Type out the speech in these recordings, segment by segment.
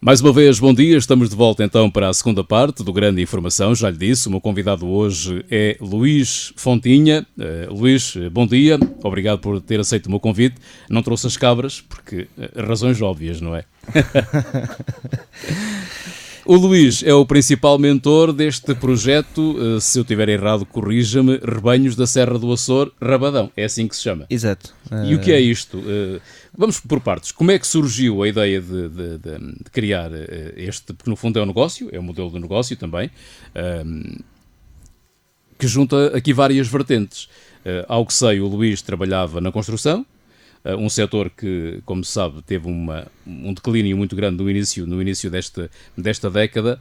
Mais uma vez, bom dia. Estamos de volta então para a segunda parte do Grande Informação. Já lhe disse, o meu convidado hoje é Luís Fontinha. Luís, bom dia. Obrigado por ter aceito o meu convite. Não trouxe as cabras, porque razões óbvias, não é? O Luís é o principal mentor deste projeto, se eu estiver errado, corrija-me, Rebanhos da Serra do Açor, Rabadão. É assim que se chama. Exato. E o que é isto? Vamos por partes. Como é que surgiu a ideia de criar este, porque no fundo é um negócio, é um modelo de negócio também, que junta aqui várias vertentes. Ao que sei, o Luís trabalhava na construção, um setor que, como se sabe, teve um declínio muito grande no início desta década,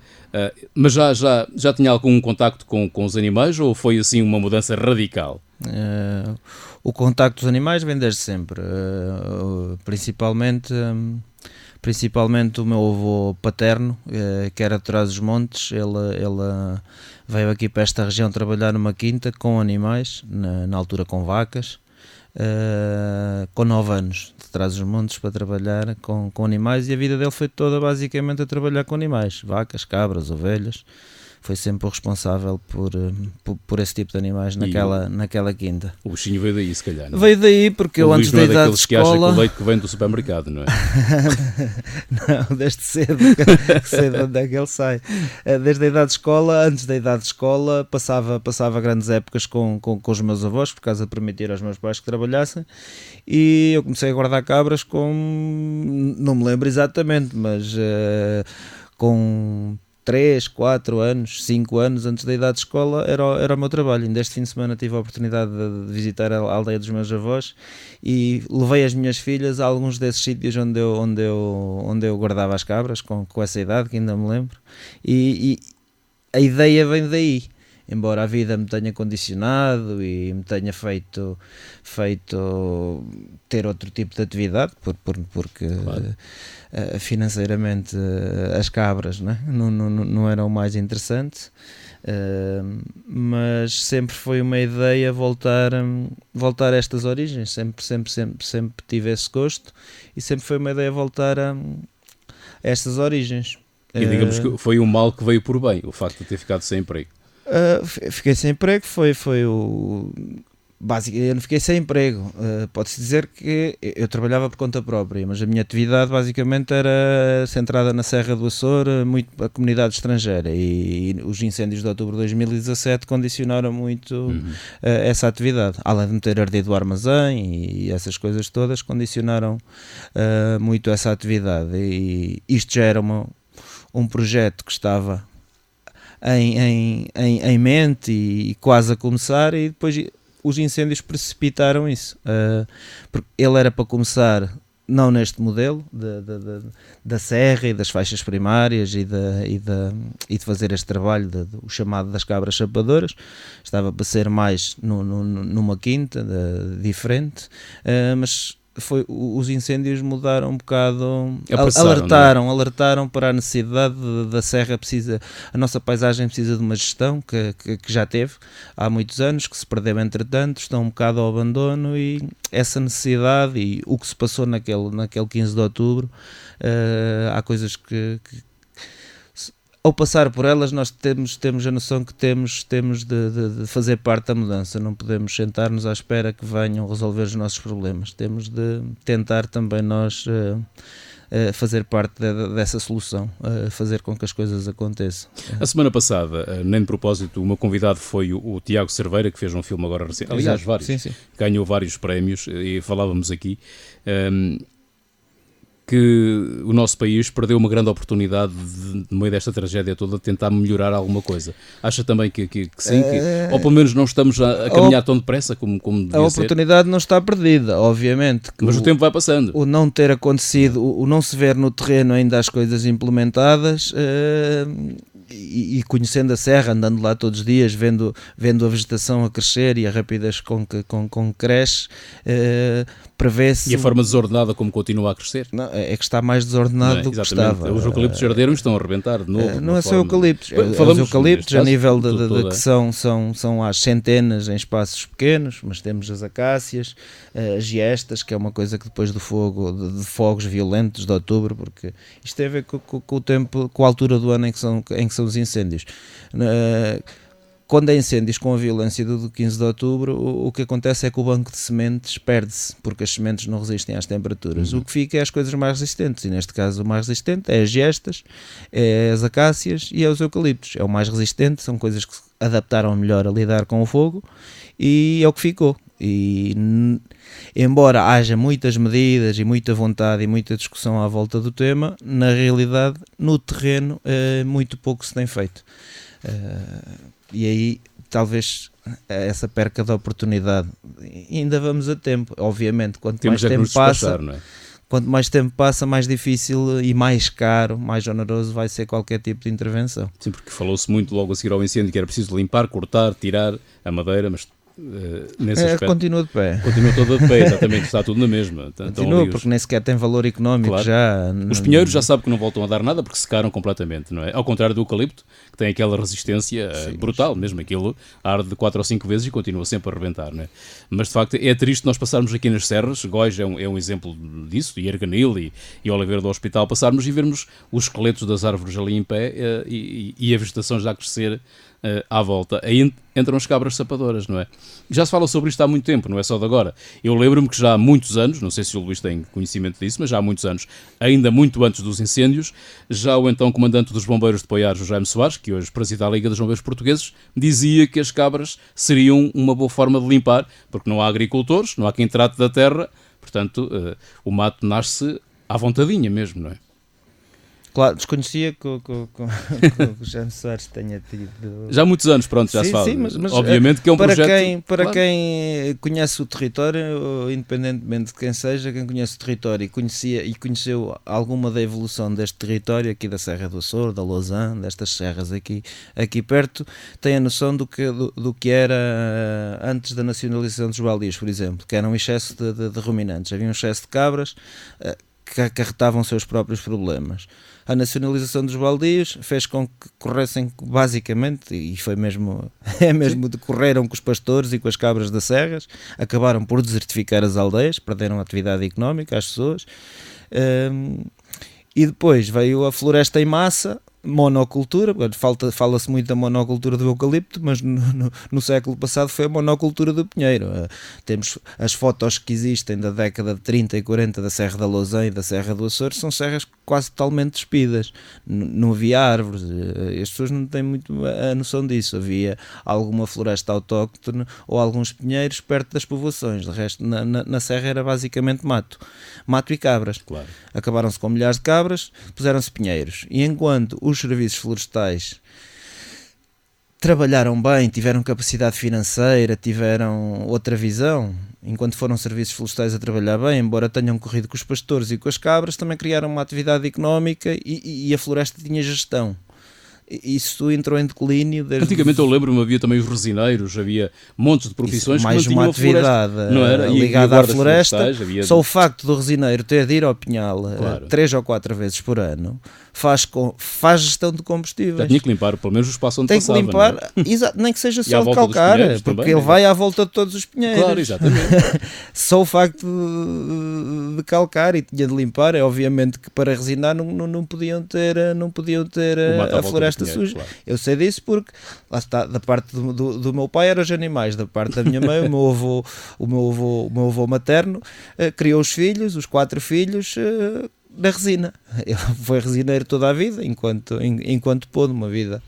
mas já tinha algum contacto com os animais ou foi assim uma mudança radical? O contacto dos animais vem desde sempre, principalmente o meu avô paterno, que era de Trás-os-Montes. Ele veio aqui para esta região trabalhar numa quinta com animais, na altura com vacas, com 9 anos, de Trás-os-Montes, para trabalhar com animais, e a vida dele foi toda basicamente a trabalhar com animais, vacas, cabras, ovelhas. Foi sempre o responsável por esse tipo de animais naquela quinta. O bichinho veio daí, se calhar, não é? Veio daí porque eu antes da idade de escola... que acha que o leite que vem do supermercado, não é? Não, desde cedo, sei de onde é que ele sai. Desde a idade de escola, antes da idade de escola, passava grandes épocas com os meus avós, por causa de permitir aos meus pais que trabalhassem, e eu comecei a guardar cabras não me lembro exatamente, mas com 3, 4 anos, 5 anos antes da idade de escola era o meu trabalho. Ainda este fim de semana tive a oportunidade de visitar a aldeia dos meus avós e levei as minhas filhas a alguns desses sítios onde eu guardava as cabras com essa idade, que ainda me lembro, e a ideia vem daí. Embora a vida me tenha condicionado e me tenha feito ter outro tipo de atividade, porque claro, financeiramente as cabras, né, não eram o mais interessante, mas sempre foi uma ideia voltar a estas origens. Sempre tive esse gosto e sempre foi uma ideia voltar a estas origens. E digamos que foi um mal que veio por bem, o facto de ter ficado sem emprego. Fiquei sem emprego, foi o básico. Eu não fiquei sem emprego, pode-se dizer que eu trabalhava por conta própria, mas a minha atividade basicamente era centrada na Serra do Açor, muito a comunidade estrangeira, e os incêndios de outubro de 2017 condicionaram muito essa atividade, além de me ter ardido o armazém e essas coisas todas condicionaram muito essa atividade, e isto já era um projeto que estava em mente e quase a começar, e depois os incêndios precipitaram isso, porque ele era para começar não neste modelo da serra e das faixas primárias e de fazer este trabalho o chamado das cabras chapadoras. Estava para ser mais numa quinta diferente, mas os incêndios mudaram um bocado, alertaram para a necessidade da serra. A nossa paisagem precisa de uma gestão que já teve há muitos anos, que se perdeu entretanto, estão um bocado ao abandono, e essa necessidade e o que se passou naquele 15 de outubro, há coisas que ao passar por elas nós temos a noção que temos de fazer parte da mudança. Não podemos sentar-nos à espera que venham resolver os nossos problemas. Temos de tentar também nós fazer parte dessa solução, fazer com que as coisas aconteçam. A semana passada, nem de propósito, o meu convidado foi o Tiago Cerveira, que fez um filme agora recente, aliás, vários, sim. Ganhou vários prémios, e falávamos aqui que o nosso país perdeu uma grande oportunidade no meio desta tragédia toda de tentar melhorar alguma coisa. Acha também que sim? Ou pelo menos não estamos a caminhar tão depressa como devia ser? A oportunidade não está perdida, obviamente. Mas o tempo vai passando. O não ter acontecido, o não se ver no terreno ainda as coisas implementadas, e conhecendo a serra, andando lá todos os dias, vendo a vegetação a crescer e a rapidez com que cresce, prevê-se... E a forma desordenada como continua a crescer? Não, é que está mais desordenado do que estava. Os eucaliptos jardeiros estão a arrebentar de novo. Não é só eucaliptos, os eucaliptos a nível de que são às centenas em espaços pequenos, mas temos as acácias, as giestas, que é uma coisa que depois do fogo, de fogos violentos de outubro, porque isto tem a ver com o tempo, com a altura do ano em que são os incêndios. Quando há incêndios com a violência do 15 de outubro, o que acontece é que o banco de sementes perde-se, porque as sementes não resistem às temperaturas. O que fica é as coisas mais resistentes, e neste caso o mais resistente é as gestas, é as acácias e é os eucaliptos. É o mais resistente, são coisas que se adaptaram melhor a lidar com o fogo, e é o que ficou. E embora haja muitas medidas e muita vontade e muita discussão à volta do tema, na realidade, no terreno, muito pouco se tem feito. E aí talvez essa perca de oportunidade, ainda vamos a tempo, obviamente, quanto mais tempo passa, não é? Quanto mais tempo passa, mais difícil e mais caro, mais oneroso vai ser qualquer tipo de intervenção. Sim, porque falou-se muito logo a seguir ao incêndio que era preciso limpar, cortar, tirar a madeira, mas nesse aspecto continua de pé. Continua toda de pé, exatamente, está tudo na mesma. Continua, porque nem sequer tem valor económico, claro. Já. Os pinheiros já sabem que não voltam a dar nada porque secaram completamente, não é? Ao contrário do eucalipto, que tem aquela resistência brutal, mesmo aquilo arde 4 ou 5 vezes e continua sempre a arrebentar, não é? Mas de facto é triste nós passarmos aqui nas serras, Góis é um exemplo disso, e Erganil e Oliveira do Hospital, passarmos e vermos os esqueletos das árvores ali em pé e a vegetação já a crescer à volta. Aí entram as cabras sapadoras, não é? Já se fala sobre isto há muito tempo, não é só de agora. Eu lembro-me que já há muitos anos, não sei se o Luís tem conhecimento disso, mas já há muitos anos, ainda muito antes dos incêndios, já o então comandante dos bombeiros de Poiares, o Jaime Soares, que hoje preside a Liga dos Bombeiros Portugueses, dizia que as cabras seriam uma boa forma de limpar, porque não há agricultores, não há quem trate da terra, portanto, o mato nasce à vontadinha mesmo, não é? Claro, desconhecia que o Jaime Soares tenha tido... Já há muitos anos, pronto, já se fala. Sim, mas obviamente que é um projeto... Para quem conhece o território, independentemente de quem seja, quem conhece o território e conheceu alguma da evolução deste território, aqui da Serra do Açor, da Lausanne, destas serras aqui perto, tem a noção do que era antes da nacionalização dos baldios, por exemplo, que era um excesso de ruminantes. Havia um excesso de cabras que acarretavam seus próprios problemas. A nacionalização dos baldios fez com que corressem basicamente, e foi mesmo, decorreram com os pastores e com as cabras das serras, acabaram por desertificar as aldeias, perderam atividade económica às pessoas, e depois veio a floresta em massa, monocultura, fala-se muito da monocultura do eucalipto, mas no século passado foi a monocultura do pinheiro. Temos as fotos que existem da década de 30 e 40 da Serra da Lausanne e da Serra do Açor, são serras quase totalmente despidas, não havia árvores, as pessoas não têm muito a noção disso, havia alguma floresta autóctone ou alguns pinheiros perto das povoações, de resto na serra era basicamente mato e cabras. Claro. Acabaram-se com milhares de cabras, puseram-se pinheiros, e enquanto os serviços florestais trabalharam bem, tiveram capacidade financeira, tiveram outra visão, enquanto foram serviços florestais a trabalhar bem, embora tenham corrido com os pastores e com as cabras, também criaram uma atividade económica e a floresta tinha gestão. Isso entrou em declínio desde... Antigamente eu lembro-me, havia também os resineiros, havia montes de profissões que mantinham uma atividade não era? Ligada à floresta. Só o facto do resineiro ter de ir ao pinhal 3 ou 4 vezes por ano faz gestão de combustíveis. Já tinha que limpar pelo menos o espaço onde passava. Tem que limpar, nem que seja só de calcar, porque também, ele vai à volta de todos os pinheiros. Claro, exatamente. Só o facto de calcar e tinha de limpar, é obviamente que para resinar não podiam ter a floresta suja. Claro. Eu sei disso porque, lá está, da parte do meu pai eram os animais, da parte da minha mãe, o meu avô materno criou os 4 filhos da resina. Ele foi resineiro toda a vida, enquanto pôde uma vida.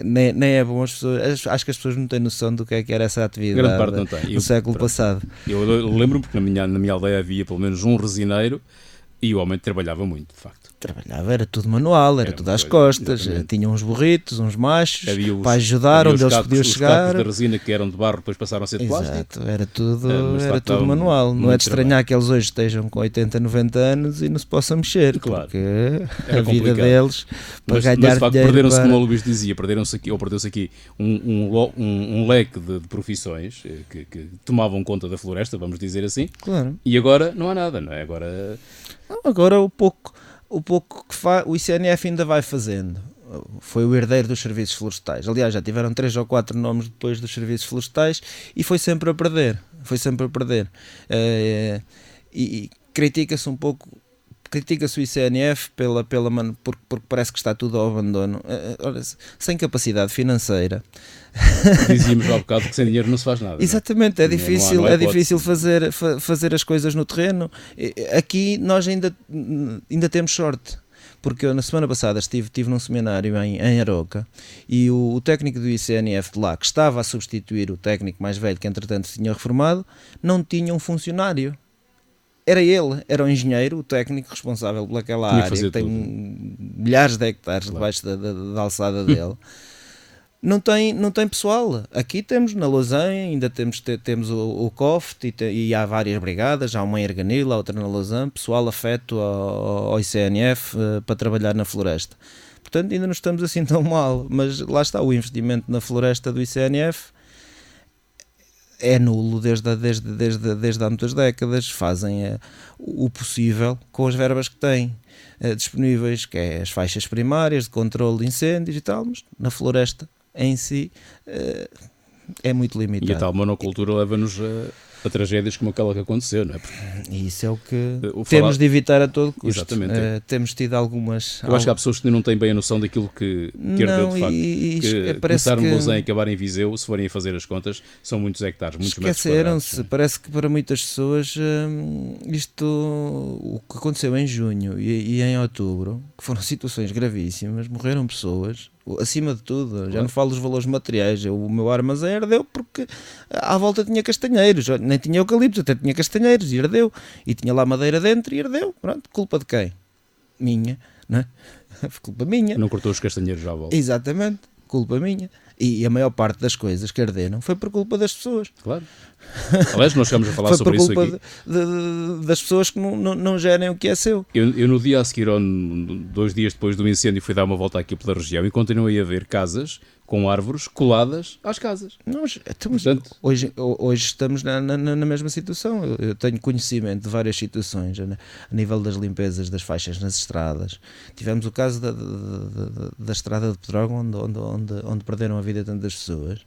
Nem é bom as pessoas. Acho que as pessoas não têm noção do que era essa atividade. Grande parte não tem. No século passado. Eu lembro-me porque na minha aldeia havia pelo menos um resineiro e o homem trabalhava muito, de facto. trabalhava, era tudo manual, era tudo às costas, tinha uns burritos, uns machos, para ajudar onde eles podiam chegar. Os cacos de resina que eram de barro depois passaram a ser de plástico. Exato, era tudo manual. Não é de estranhar que eles hoje estejam com 80, 90 anos e não se possam mexer, claro, porque a vida deles, para ganhar mas de facto, dinheiro... perderam-se, como o Luís dizia, perdeu-se aqui um leque de profissões que tomavam conta da floresta, vamos dizer assim, claro. E agora não há nada, não é? Agora o pouco que faz, o ICNF ainda vai fazendo. Foi o herdeiro dos serviços florestais. Aliás, já tiveram 3 ou 4 nomes depois dos serviços florestais e foi sempre a perder. E critica-se um pouco, critica-se o ICNF porque parece que está tudo ao abandono. Sem capacidade financeira. Dizíamos há bocado que sem dinheiro não se faz nada. Exatamente, é difícil fazer as coisas no terreno. Aqui nós ainda temos sorte, porque eu na semana passada estive num seminário em Aroca e o técnico do ICNF de lá, que estava a substituir o técnico mais velho, que entretanto se tinha reformado, não tinha um funcionário. Era ele, era o engenheiro, o técnico responsável pelaquela área, que tem milhares de hectares debaixo da alçada dele. Não tem pessoal. Aqui temos na Lausanne, ainda temos o COFT e há várias brigadas, há uma em Erganil, outra na Lausanne, pessoal afeto ao ICNF para trabalhar na floresta. Portanto, ainda não estamos assim tão mal, mas lá está, o investimento na floresta do ICNF é nulo desde há muitas décadas. Fazem o possível com as verbas que têm disponíveis, que é as faixas primárias de controle de incêndios e tal, mas na floresta em si é muito limitado. E a tal monocultura leva-nos a tragédias como aquela que aconteceu, não é? E isso é o que temos de evitar a todo custo. Exatamente. Temos tido algumas... Eu acho que há pessoas que não têm bem a noção daquilo que herdeu de facto. Começaram no Lausanne e acabar em Viseu, se forem a fazer as contas, são muitos hectares, muitos metros quadrados. Esqueceram-se. Parece que para muitas pessoas o que aconteceu em junho e em outubro, que foram situações gravíssimas, morreram pessoas... Acima de tudo, já não falo dos valores materiais. O meu armazém herdeu porque à volta tinha castanheiros, nem tinha eucaliptos, até tinha castanheiros e herdeu. E tinha lá madeira dentro e herdeu. Pronto, culpa de quem? Minha, não é? Culpa minha. Não cortou os castanheiros à volta. Exatamente, culpa minha. E a maior parte das coisas que arderam foi por culpa das pessoas. Claro. Aliás, nós chegamos a falar sobre isso aqui. Foi por culpa das pessoas que não gerem o que é seu. Eu no dia a seguir, 2 dias depois do incêndio, fui dar uma volta aqui pela região e continuei a ver casas com árvores coladas às casas. Portanto, hoje estamos na mesma situação. Eu tenho conhecimento de várias situações a nível das limpezas das faixas nas estradas. Tivemos o caso da estrada de Pedrógão, onde perderam a vida tantas pessoas.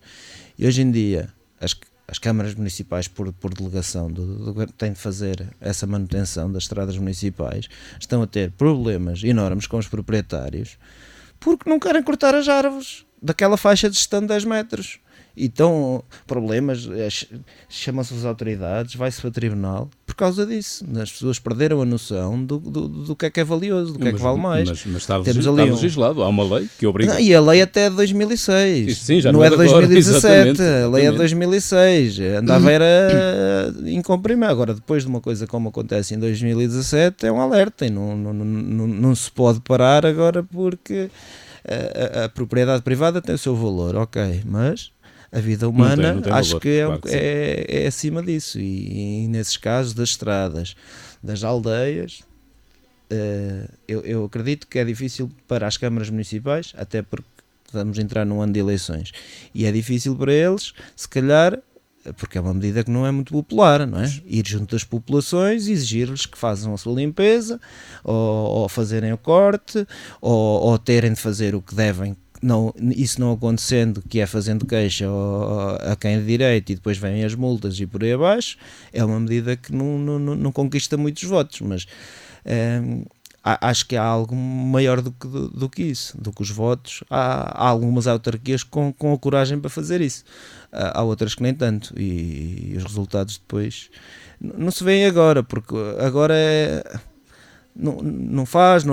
E hoje em dia, as câmaras municipais, por delegação, têm de fazer essa manutenção das estradas municipais, estão a ter problemas enormes com os proprietários porque não querem cortar as árvores daquela faixa de gestão de 10 metros. Então, problemas, chamam-se as autoridades, vai-se para o tribunal por causa disso. As pessoas perderam a noção do que é valioso, do que é que vale mais. Mas está legislado, há uma lei que obriga. Não, e a lei até de 2006. Sim, já não é de 2017, exatamente. A lei é de 2006. Andava era incumprimento. Agora, depois de uma coisa como acontece em 2017, é um alerta e não se pode parar agora porque a propriedade privada tem o seu valor, ok, mas a vida humana não tem acho valor, que claro é acima disso. E nesses casos das estradas, das aldeias, eu acredito que é difícil para as câmaras municipais, até porque vamos entrar num ano de eleições, e é difícil para eles, se calhar, porque é uma medida que não é muito popular, não é? Ir junto das populações e exigir-lhes que façam a sua limpeza, ou fazerem o corte, ou terem de fazer o que devem. Não, isso não acontecendo, que é fazendo queixa a quem é de direito e depois vêm as multas e por aí abaixo, é uma medida que não conquista muitos votos, mas acho que há algo maior do que isso, do que os votos. Há algumas autarquias com a coragem para fazer isso, há outras que nem tanto, e os resultados depois não se veem agora, porque agora não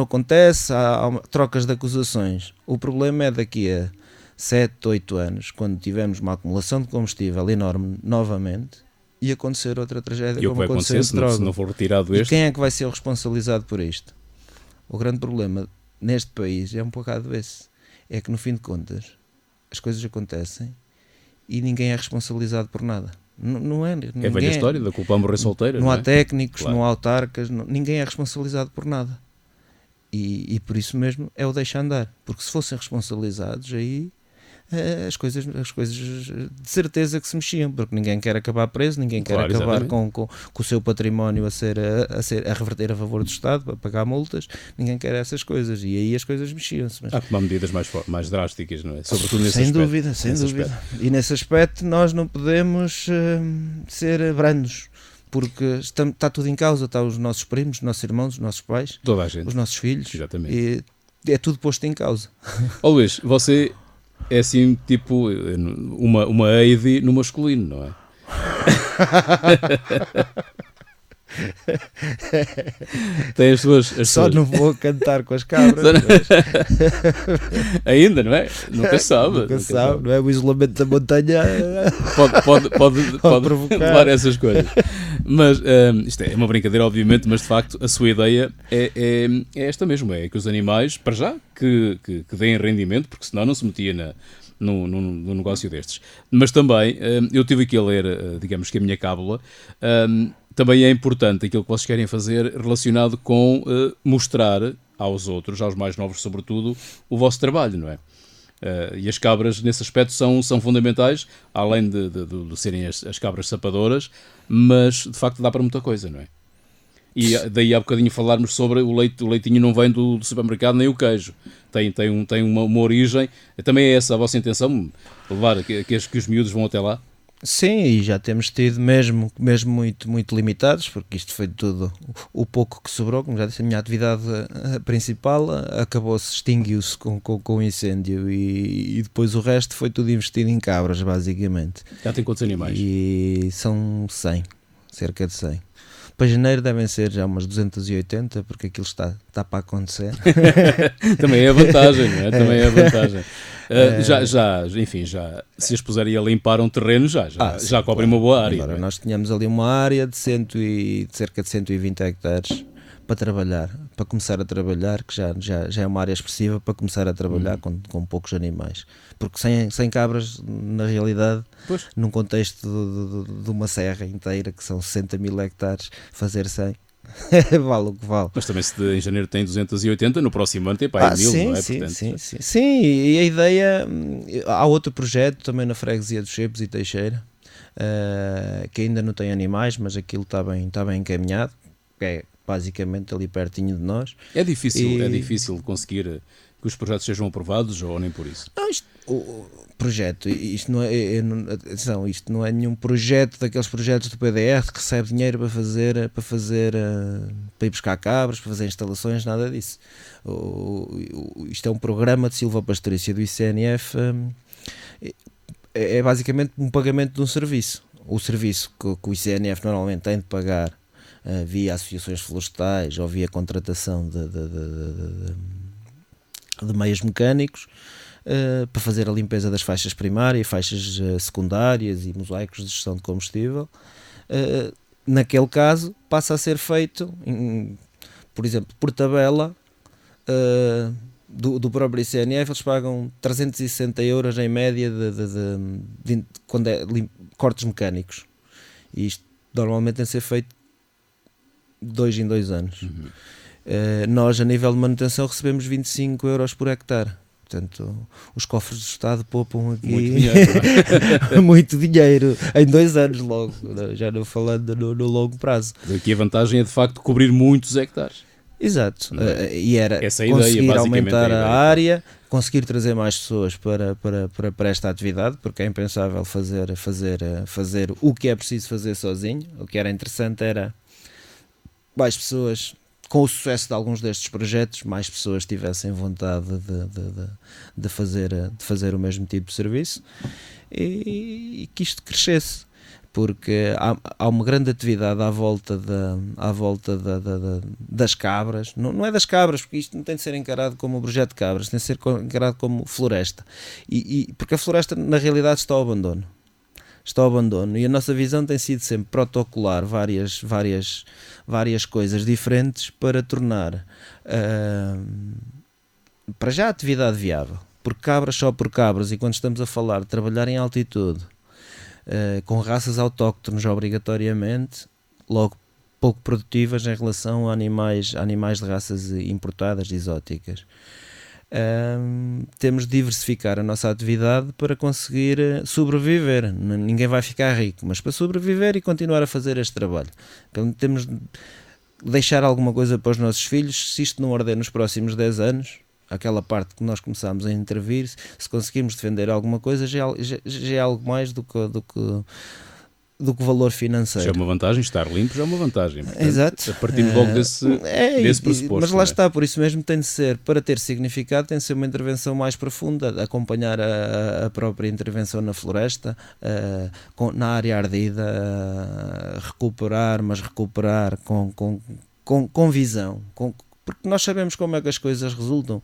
acontece, há trocas de acusações. O problema é daqui a 7, 8 anos, quando tivermos uma acumulação de combustível enorme novamente e acontecer outra tragédia como aconteceu se não for retirado este. E quem é que vai ser responsabilizado por isto? O grande problema neste país é um bocado esse. É que no fim de contas as coisas acontecem e ninguém é responsabilizado por nada. Não é, é a velha história da culpa a morrer solteira. Não há é? técnicos, Claro. não há autarcas, ninguém é responsabilizado por nada. E por isso mesmo é o deixa andar. Porque se fossem responsabilizados, aí as coisas de certeza que se mexiam, porque ninguém quer acabar preso, ninguém quer Claro, acabar exatamente. com o seu património a reverter a favor do Estado, para pagar multas, ninguém quer essas coisas, e aí as coisas mexiam-se. Mas Há que tomar medidas mais drásticas, não é? Sobretudo nesse sem aspecto. dúvida, sem dúvida. E nesse aspecto nós não podemos ser brandos, porque está tudo em causa, está os nossos primos, os nossos irmãos, os nossos pais, Toda a gente. os nossos filhos, Exatamente. e é tudo posto em causa. Ó Luís, você é assim, tipo, uma Heidi no masculino, não é? Tem as suas... Só não vou cantar com as cabras. Ainda, não é? Nunca sabe. Nunca sabe, não é? O isolamento da montanha Pode provocar. levar essas coisas. Mas isto é uma brincadeira, obviamente, mas de facto a sua ideia é esta mesmo: é que os animais, para já, que deem rendimento, porque senão não se metia num negócio destes. Mas também, eu tive aqui a ler, digamos que a minha cábula. Também é importante aquilo que vocês querem fazer relacionado com mostrar aos outros, aos mais novos sobretudo, o vosso trabalho, não é? E as cabras nesse aspecto são fundamentais, além de serem as cabras sapadoras, mas de facto dá para muita coisa, não é? E daí há bocadinho falarmos sobre o leitinho não vem do supermercado nem o queijo, tem uma origem. Também é essa a vossa intenção, levar que os miúdos vão até lá? Sim, e já temos tido mesmo muito, muito limitados, porque isto foi tudo o pouco que sobrou. Como já disse, a minha atividade principal acabou-se, extinguiu-se com o incêndio, e depois o resto foi tudo investido em cabras, basicamente. Já tem quantos animais? E são 100, cerca de 100. Para janeiro devem ser já umas 280, porque aquilo está para acontecer. Também é a vantagem, não é? Também é a vantagem. Enfim, se as puserem a limpar um terreno, já cobrem uma boa área. Agora, nós tínhamos ali uma área de cerca de 120 hectares para trabalhar, para começar a trabalhar, que já é uma área expressiva para começar a trabalhar com poucos animais. Porque sem cabras, na realidade, Pois. num contexto de uma serra inteira, que são 60 mil hectares, fazer 100... vale o que vale. Mas também, se em janeiro tem 280, no próximo ano tem para aí 1000, sim, não é? sim, Portanto, sim, e a ideia... Há outro projeto também na freguesia dos Chepos e Teixeira, que ainda não tem animais, mas aquilo está bem encaminhado, que é basicamente ali pertinho de nós. é difícil conseguir que os projetos sejam aprovados, ou nem por isso? Não, o projeto, isto não atenção, isto não é nenhum projeto daqueles projetos do PDR que recebe dinheiro para ir buscar cabras, para fazer instalações, nada disso. Isto é um programa de silvopastoriça do ICNF, é basicamente um pagamento de um serviço. O serviço que o ICNF normalmente tem de pagar via associações florestais ou via contratação de meios mecânicos, para fazer a limpeza das faixas primárias, faixas secundárias e mosaicos de gestão de combustível. Naquele caso passa a ser feito, por exemplo, por tabela do próprio ICNF. Eles pagam 360 euros em média de quando é cortes mecânicos, e isto normalmente tem de ser feito 2 em 2 anos. Nós, a nível de manutenção, recebemos 25 euros por hectare. Portanto, os cofres do Estado poupam aqui Muito dinheiro, muito dinheiro em 2 anos logo, já não falando no longo prazo. Aqui a vantagem é de facto cobrir muitos hectares. Exato, e era Essa é a ideia, conseguir basicamente, aumentar é a ideia. a área, conseguir trazer mais pessoas para esta atividade, porque é impensável fazer o que é preciso fazer sozinho. O que era interessante era mais pessoas. Com o sucesso de alguns destes projetos, mais pessoas tivessem vontade de fazer o mesmo tipo de serviço, e que isto crescesse, porque há uma grande atividade à volta das cabras. Não é das cabras, porque isto não tem de ser encarado como um projeto de cabras, tem de ser encarado como floresta, porque a floresta na realidade está ao abandono. está ao abandono. E a nossa visão tem sido sempre protocolar várias coisas diferentes para tornar para já a atividade viável. Por cabras só por cabras, e quando estamos a falar de trabalhar em altitude, com raças autóctones obrigatoriamente, logo pouco produtivas em relação a animais de raças importadas, exóticas. Temos de diversificar a nossa atividade para conseguir sobreviver. Ninguém vai ficar rico, mas para sobreviver e continuar a fazer este trabalho. Então, temos de deixar alguma coisa para os nossos filhos. Se isto não arder nos próximos 10 anos, aquela parte que nós começamos a intervir, se conseguirmos defender alguma coisa, já é algo mais do que valor financeiro. Já é uma vantagem, estar limpo já é uma vantagem. Portanto, exato. A partir logo desse pressuposto. Mas lá está, por isso mesmo tem de ser, para ter significado, tem de ser uma intervenção mais profunda, acompanhar a própria intervenção na floresta, na área ardida, recuperar com visão, porque nós sabemos como é que as coisas resultam.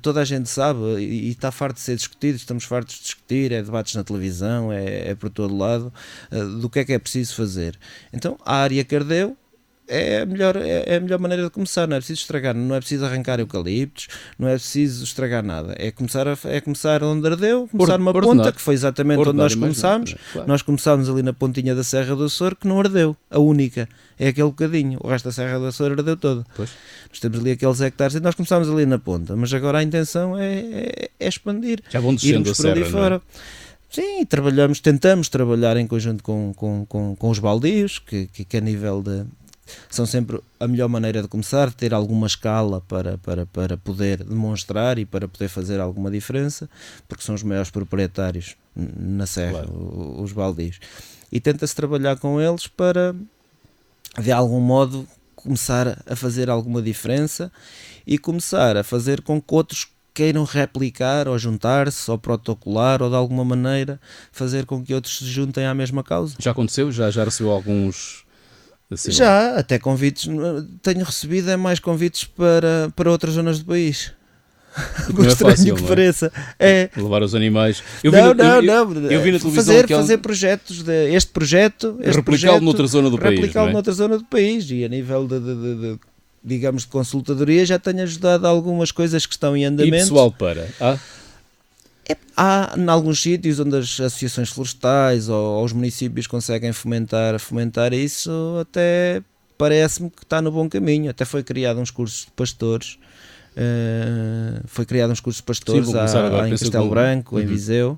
Toda a gente sabe e está farto de ser discutido, estamos fartos de discutir, é debates na televisão, é por todo lado, do que é preciso fazer. Então, a área que ardeu é a melhor maneira de começar. Não é preciso estragar, não é preciso arrancar eucaliptos, não é preciso estragar nada. É começar onde ardeu, começar numa ponta, que foi exatamente onde nós começámos. Claro. Nós começámos ali na pontinha da Serra do Açor, que não ardeu, a única. É aquele bocadinho, o resto da Serra do Açor ardeu todo. Pois. Nós temos ali aqueles hectares e nós começámos ali na ponta, mas agora a intenção é expandir. Já vão descendo a serra, fora. Não é? Sim, tentamos trabalhar em conjunto com os baldios, que a nível de... São sempre a melhor maneira de começar, ter alguma escala para poder demonstrar e para poder fazer alguma diferença, porque são os maiores proprietários na serra, claro. Os baldios. E tenta-se trabalhar com eles para, de algum modo, começar a fazer alguma diferença e começar a fazer com que outros queiram replicar ou juntar-se ou protocolar ou de alguma maneira fazer com que outros se juntem à mesma causa. Já aconteceu? Já recebeu alguns... Assim, já, até convites, tenho recebido mais convites para outras zonas do país. Não é fácil, que pareça. Levar os animais. Eu vi na televisão fazer projetos, este projeto replicá-lo noutra zona do país. Replicá-lo noutra zona do país, e a nível de digamos de consultadoria já tenho ajudado a algumas coisas que estão em andamento. E pessoal para? Há em alguns sítios onde as associações florestais ou os municípios conseguem fomentar isso, até parece-me que está no bom caminho. Até foi criado uns cursos de pastores, em Castelo Branco, em Viseu.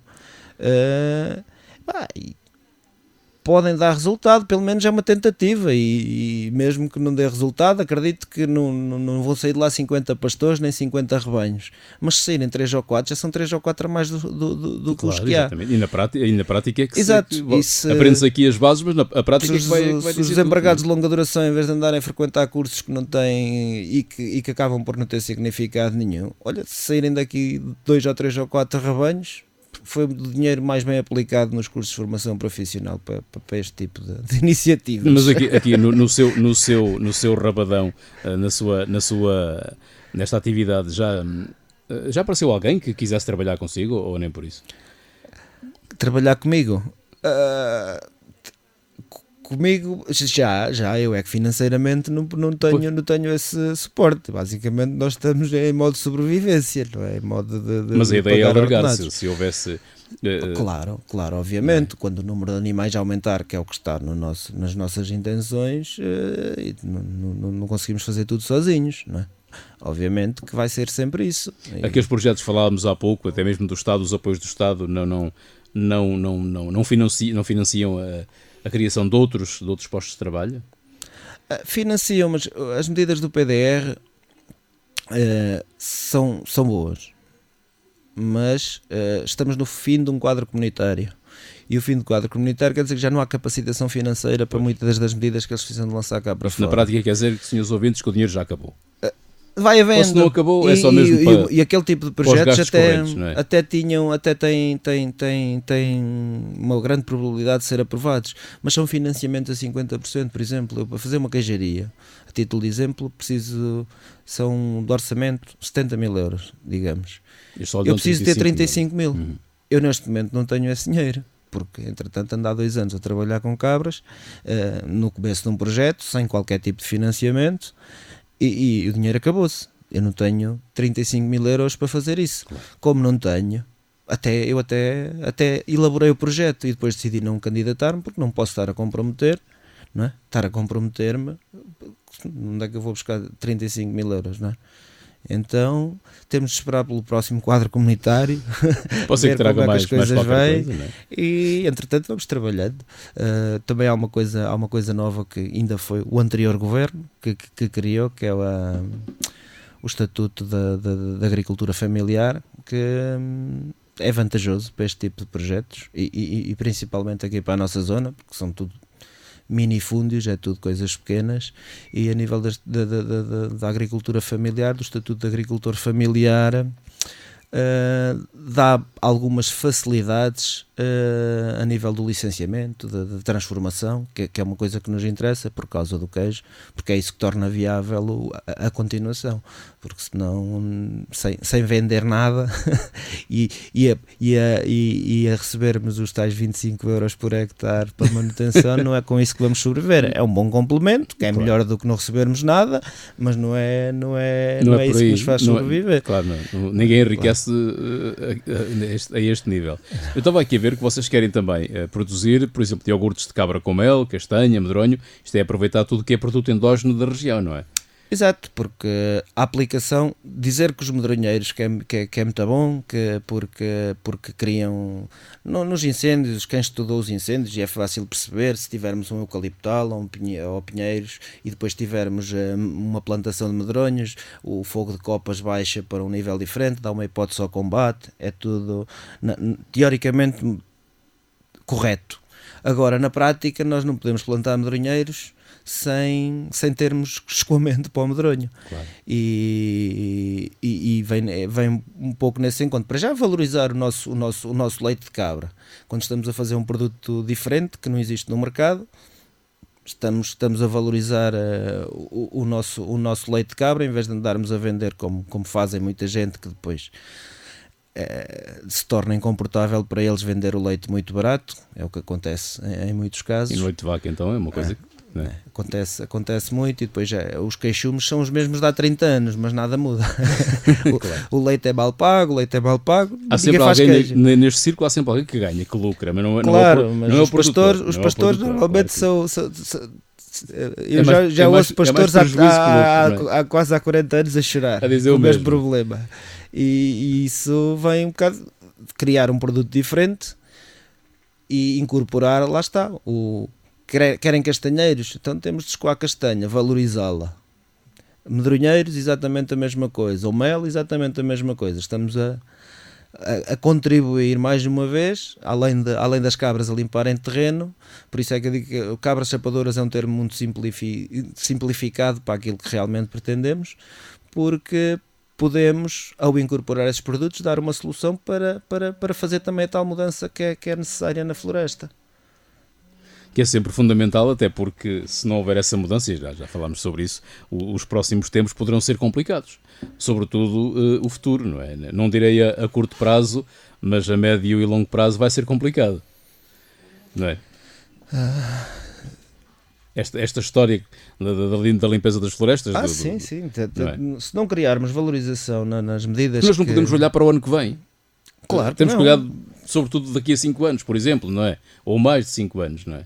Podem dar resultado, pelo menos é uma tentativa, e mesmo que não dê resultado, acredito que não vão sair de lá 50 pastores nem 50 rebanhos, mas se saírem 3 ou 4, já são 3 ou 4 a mais do que os que há. Exatamente. E na prática é que aprendes aqui as bases, mas a prática é que vai dizer os desempregados de longa duração, em vez de andarem a frequentar cursos que não têm e que acabam por não ter significado nenhum, olha, se saírem daqui 2 ou 3 ou 4 rebanhos, foi o dinheiro mais bem aplicado nos cursos de formação profissional para este tipo de iniciativas. Mas aqui no seu rabadão, nesta atividade, já apareceu alguém que quisesse trabalhar consigo ou nem por isso? Trabalhar comigo? Comigo já eu é que financeiramente não tenho esse suporte. Basicamente nós estamos em modo de sobrevivência, não é? Em modo de mas a ideia é alargar-se, se houvesse... Claro, obviamente, quando o número de animais aumentar, que é o que está nas nossas intenções, não conseguimos fazer tudo sozinhos, não é? Obviamente que vai ser sempre isso. Aqueles projetos que falávamos há pouco, até mesmo do Estado, os apoios do Estado, não financiam a criação de outros postos de trabalho? Financiam, mas as medidas do PDR são boas. Mas estamos no fim de um quadro comunitário. E o fim do quadro comunitário quer dizer que já não há capacitação financeira para muitas das medidas que eles precisam de lançar cá para fora. Na prática quer dizer, senhores ouvintes, que o dinheiro já acabou. Vai havendo. Ou se não acabou, é só mesmo para... E aquele tipo de projetos até têm uma grande probabilidade de ser aprovados, mas são financiamentos a 50%, por exemplo. Eu, para fazer uma queijaria, a título de exemplo, são de orçamento 70 mil euros, digamos. Eu preciso ter 35 mil. Eu neste momento não tenho esse dinheiro. porque entretanto ando há 2 anos a trabalhar com cabras, no começo de um projeto, sem qualquer tipo de financiamento, e o dinheiro acabou-se. Eu não tenho 35 mil euros para fazer isso. Como não tenho, eu até elaborei o projeto e depois decidi não candidatar-me, porque não posso estar a comprometer, não é? Estar a comprometer-me, onde é que eu vou buscar 35 mil euros, não é? Então temos de esperar pelo próximo quadro comunitário, ver como é que as coisas vêm, e entretanto vamos trabalhando. Também há uma coisa nova que ainda foi o anterior governo que criou, que é o Estatuto da Agricultura Familiar, que é vantajoso para este tipo de projetos e principalmente aqui para a nossa zona, porque são tudo minifúndios, é tudo coisas pequenas, e a nível da agricultura familiar, do Estatuto de Agricultor Familiar, dá algumas facilidades a nível do licenciamento, da transformação, que é uma coisa que nos interessa por causa do queijo, porque é isso que torna viável a continuação, porque senão sem vender nada e a recebermos os tais 25 euros por hectare para manutenção, não é com isso que vamos sobreviver. É um bom complemento, que é melhor do que não recebermos nada, mas não é isso que nos faz sobreviver. Claro, ninguém enriquece a este nível. Eu estava aqui a ver que vocês querem também produzir, por exemplo, iogurtes de cabra com mel, castanha, medronho. Isto é aproveitar tudo que é produto endógeno da região, não é? Exato, porque a aplicação, dizer que os medronheiros que é muito bom, porque criam nos incêndios, quem estudou os incêndios, e é fácil perceber, se tivermos um eucaliptal ou pinheiros e depois tivermos uma plantação de medronhos, o fogo de copas baixa para um nível diferente, dá uma hipótese ao combate, é tudo teoricamente correto. Agora, na prática, nós não podemos plantar medronheiros sem termos escoamento para o medronho. Claro. E vem um pouco nesse encontro. Para já valorizar o nosso leite de cabra. Quando estamos a fazer um produto diferente que não existe no mercado, estamos a valorizar o nosso leite de cabra, em vez de andarmos a vender como fazem muita gente, que depois se torna incomportável para eles vender o leite muito barato. É o que acontece em muitos casos. E no leite de vaca então é uma coisa Acontece muito, e depois os queixumes são os mesmos de há 30 anos, mas nada muda. Claro. O leite é mal pago, há sempre alguém neste círculo, há sempre alguém que ganha, que lucra, mas não, claro, não, mas não é o produtor. Os pastores normalmente claro. Eu já ouço pastores há quase 40 anos a chorar, a dizer o o mesmo problema. E isso vem um bocado de criar um produto diferente e incorporar, lá está, querem castanheiros, então temos de escoar castanha, valorizá-la. Medronheiros, exatamente a mesma coisa. O mel, exatamente a mesma coisa. Estamos a contribuir mais uma vez, além das cabras a limparem terreno. Por isso é que eu digo que cabras chapadoras é um termo muito simplificado para aquilo que realmente pretendemos, porque podemos, ao incorporar esses produtos, dar uma solução para fazer também a tal mudança que é necessária na floresta. Que é sempre fundamental, até porque se não houver essa mudança, e já falámos sobre isso, os próximos tempos poderão ser complicados. Sobretudo o futuro, não é? Não direi a curto prazo, mas a médio e longo prazo vai ser complicado. Não é? Esta história da limpeza das florestas... Sim. Não é? Se não criarmos valorização nas medidas... Nós não podemos olhar para o ano que vem. Claro, temos cuidado, sobretudo daqui a 5 anos, por exemplo, não é? Ou mais de 5 anos, não é?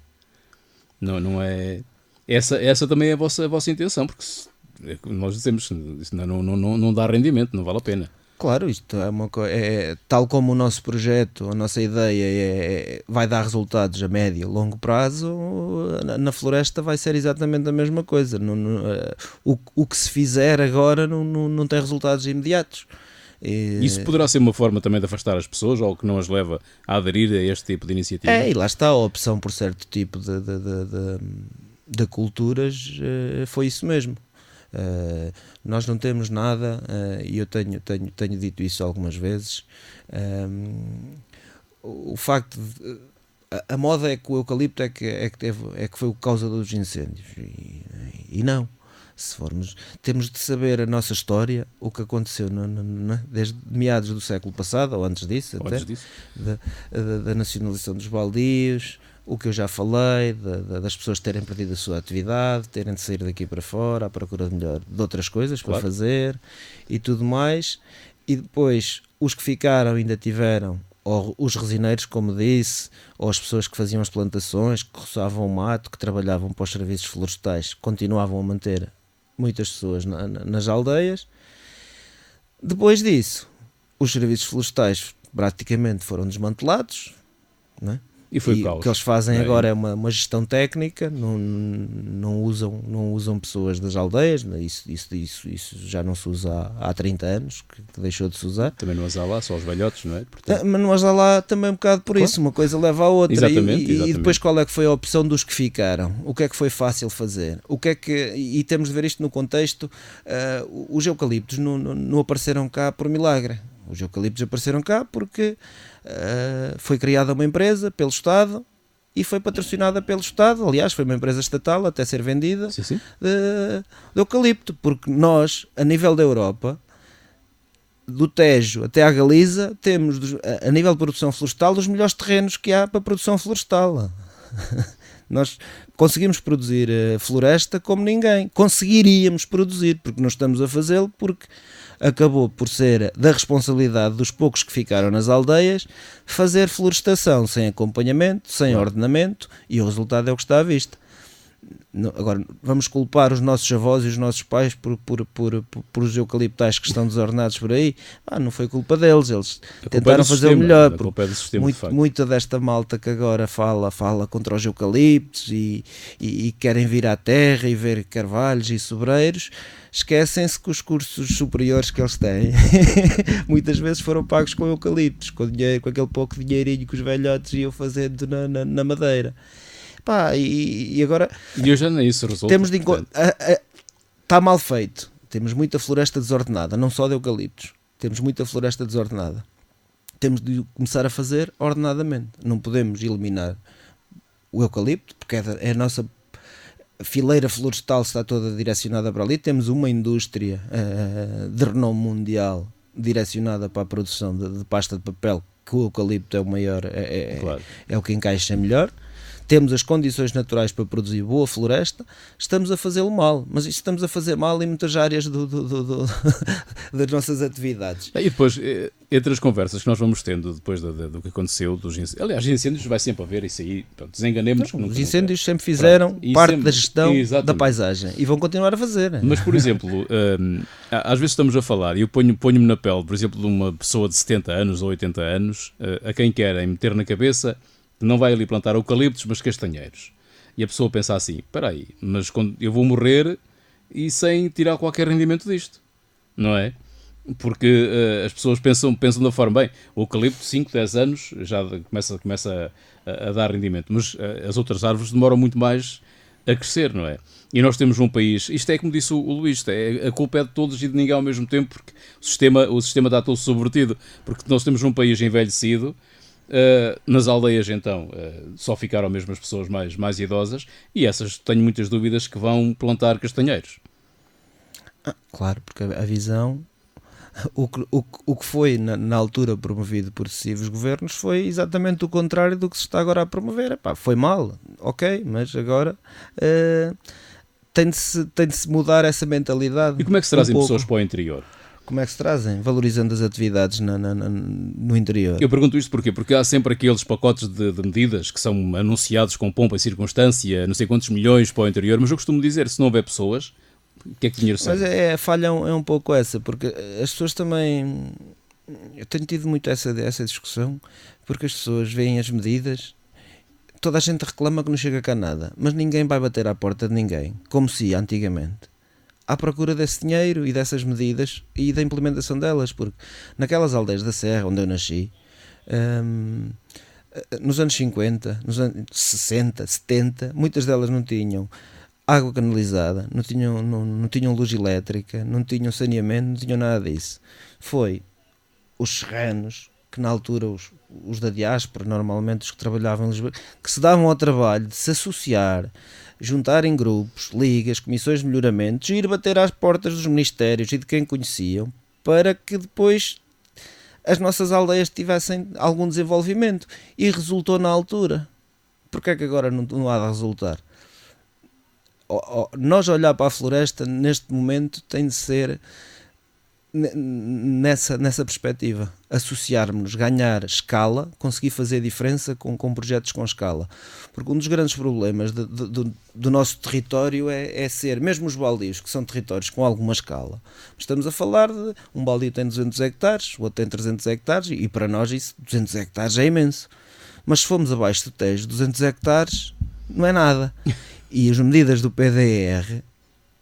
Não é... Essa também é a vossa intenção, porque nós dizemos, isso não dá rendimento, não vale a pena. Claro, isto é tal como o nosso projeto, a nossa ideia vai dar resultados a médio e longo prazo. Na floresta vai ser exatamente a mesma coisa. O que se fizer agora não tem resultados imediatos. Isso poderá ser uma forma também de afastar as pessoas, ou que não as leva a aderir a este tipo de iniciativa? E lá está a opção por certo tipo de culturas, foi isso mesmo. Nós não temos nada, e eu tenho dito isso algumas vezes. O facto de a moda é que o eucalipto é que foi a causa dos incêndios, e não. Se formos, temos de saber a nossa história, o que aconteceu desde meados do século passado, ou antes disso, da nacionalização dos baldios, o que eu já falei, das pessoas terem perdido a sua atividade, terem de sair daqui para fora à procura de outras coisas para fazer e tudo mais. E depois, os que ficaram ainda tiveram, ou os resineiros, como disse, ou as pessoas que faziam as plantações, que roçavam o mato, que trabalhavam para os serviços florestais, continuavam a manter muitas pessoas nas aldeias. Depois disso, os serviços florestais praticamente foram desmantelados, não é? E foi o que eles fazem agora é uma gestão técnica, não usam pessoas das aldeias, isso já não se usa há 30 anos, que deixou de se usar. Também não as há lá, só os velhotes, não é? Portanto... Mas não as há lá também um bocado por isso, uma coisa leva à outra. Exatamente. E depois qual é que foi a opção dos que ficaram? O que é que foi fácil fazer? E temos de ver isto no contexto, os eucaliptos não apareceram cá por milagre. Os eucaliptos apareceram cá porque foi criada uma empresa pelo Estado e foi patrocinada pelo Estado. Aliás, foi uma empresa estatal até ser vendida sim. De eucalipto, porque nós, a nível da Europa, do Tejo até à Galiza, temos, a nível de produção florestal, os melhores terrenos que há para produção florestal. Nós conseguimos produzir floresta como ninguém. Conseguiríamos produzir, porque não estamos a fazê-lo, porque acabou por ser da responsabilidade dos poucos que ficaram nas aldeias fazer florestação sem acompanhamento, sem ordenamento, e o resultado é o que está à vista. Agora, vamos culpar os nossos avós e os nossos pais por os eucaliptais que estão desordenados por aí? Não foi culpa deles, eles tentaram fazer o melhor. Muita desta malta que agora fala contra os eucaliptos e querem vir à terra e ver carvalhos e sobreiros, esquecem-se que os cursos superiores que eles têm muitas vezes foram pagos com eucaliptos, com aquele pouco dinheirinho que os velhotes iam fazendo na madeira. E agora e hoje nem isso resulta. Temos de está mal feito. Temos muita floresta desordenada, não só de eucaliptos. Temos muita floresta desordenada. Temos de começar a fazer ordenadamente. Não podemos eliminar o eucalipto, porque é a nossa fileira florestal, está toda direcionada para ali. Temos uma indústria de renome mundial direcionada para a produção de pasta de papel, que o eucalipto é o maior, claro. É o que encaixa melhor. Temos as condições naturais para produzir boa floresta, estamos a fazê-lo mal, mas isto estamos a fazer mal em muitas áreas das nossas atividades. E depois, entre as conversas que nós vamos tendo depois do que aconteceu, aliás, incêndios vai sempre haver isso aí, desenganemos. Os incêndos sempre fizeram parte da gestão da paisagem e vão continuar a fazer. Mas, por exemplo, às vezes estamos a falar, e eu ponho-me na pele, por exemplo, de uma pessoa de 70 anos ou 80 anos, a quem querem meter na cabeça não vai ali plantar eucaliptos, mas castanheiros. E a pessoa pensa assim, espera aí, mas eu vou morrer e sem tirar qualquer rendimento disto, não é? Porque as pessoas pensam da forma, bem, o eucalipto 5, 10 anos já começa a dar rendimento, mas as outras árvores demoram muito mais a crescer, não é? E nós temos um país, isto é como disse o Luís, a culpa é de todos e de ninguém ao mesmo tempo, porque o sistema está todo subvertido, porque nós temos um país envelhecido. Nas aldeias então só ficaram mesmo as pessoas mais idosas, e essas tenho muitas dúvidas que vão plantar castanheiros. Claro, porque a visão, o que foi na altura promovido por sucessivos governos foi exatamente o contrário do que se está agora a promover. Foi mal, ok, mas agora tem de se mudar essa mentalidade. E como é que se trazem pessoas para o interior? Como é que se trazem? Valorizando as atividades no interior. Eu pergunto isto porquê? Porque há sempre aqueles pacotes de medidas que são anunciados com pompa e circunstância, não sei quantos milhões para o interior, mas eu costumo dizer, se não houver pessoas, o que é que dinheiro serve? Mas a falha é um pouco essa, porque as pessoas também... Eu tenho tido muito essa discussão, porque as pessoas veem as medidas, toda a gente reclama que não chega cá nada, mas ninguém vai bater à porta de ninguém, como se antigamente. À procura desse dinheiro e dessas medidas e da implementação delas, porque naquelas aldeias da Serra onde eu nasci, nos anos 50, nos anos 60, 70, muitas delas não tinham água canalizada, não tinham luz elétrica, não tinham saneamento, não tinham nada disso. Foi os serranos que na altura os da diáspora, normalmente os que trabalhavam em Lisboa, que se davam ao trabalho de se associar, juntar em grupos, ligas, comissões de melhoramento, ir bater às portas dos ministérios e de quem conheciam, para que depois as nossas aldeias tivessem algum desenvolvimento. E resultou na altura. Porquê é que agora não há de resultar? Nós olhar para a floresta neste momento tem de ser nessa perspectiva, associarmos-nos, ganhar escala, conseguir fazer diferença com projetos com escala, porque um dos grandes problemas do nosso território é ser, mesmo os baldios, que são territórios com alguma escala, estamos a falar de um baldio tem 200 hectares, o outro tem 300 hectares e para nós isso, 200 hectares é imenso, mas se formos abaixo do Tejo, 200 hectares não é nada. E as medidas do PDR,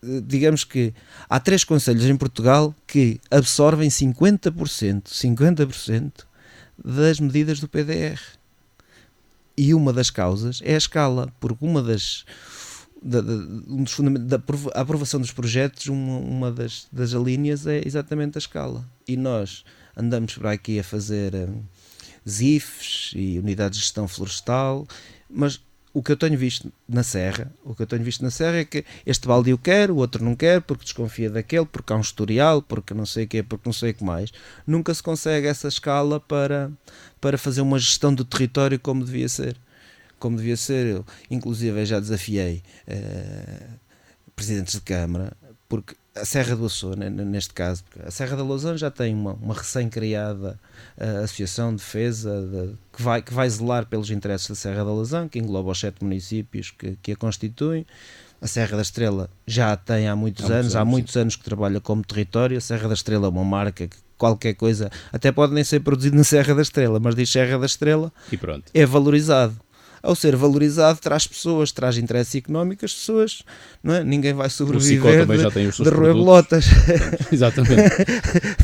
digamos que há 3 concelhos em Portugal que absorvem 50% das medidas do PDR. E uma das causas é a escala, porque uma das fundamentos da aprovação dos projetos, uma das alíneas é exatamente a escala. E nós andamos para aqui a fazer ZIFs e unidades de gestão florestal, mas o que eu tenho visto na Serra é que este baldio quer, o outro não quer, porque desconfia daquele, porque há um historial, porque não sei o quê, porque não sei o que mais. Nunca se consegue essa escala para fazer uma gestão do território como devia ser. Eu, inclusive, eu já desafiei presidentes de Câmara, porque a Serra do Açor, neste caso, a Serra da Lousã já tem uma recém-criada associação de defesa que vai zelar pelos interesses da Serra da Lousã, que engloba os 7 municípios que a constituem. A Serra da Estrela já a tem há muitos anos que trabalha como território. A Serra da Estrela é uma marca que qualquer coisa, até pode nem ser produzido na Serra da Estrela, mas diz Serra da Estrela e pronto. É valorizado. Ao ser valorizado, traz pessoas, traz interesse económico, as pessoas, não é? Ninguém vai sobreviver de roer-bolotas. Exatamente.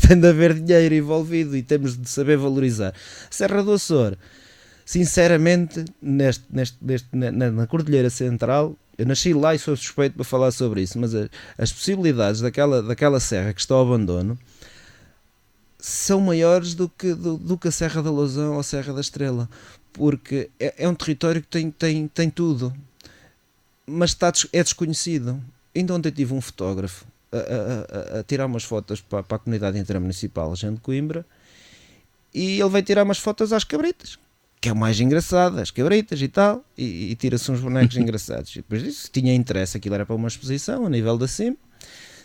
Tem de haver dinheiro envolvido e temos de saber valorizar. Serra do Açor, sinceramente, na Cordilheira Central, eu nasci lá e sou suspeito para falar sobre isso, mas as possibilidades daquela serra que está ao abandono são maiores do que a Serra da Lousã ou a Serra da Estrela, porque é um território que tem tudo, mas é desconhecido. Ainda ontem tive um fotógrafo a tirar umas fotos para a comunidade intermunicipal Gente de Coimbra, e ele vai tirar umas fotos às cabritas, que é o mais engraçado, as cabritas e tal, e tira-se uns bonecos engraçados. E depois disse, se tinha interesse, aquilo era para uma exposição a nível da CIM,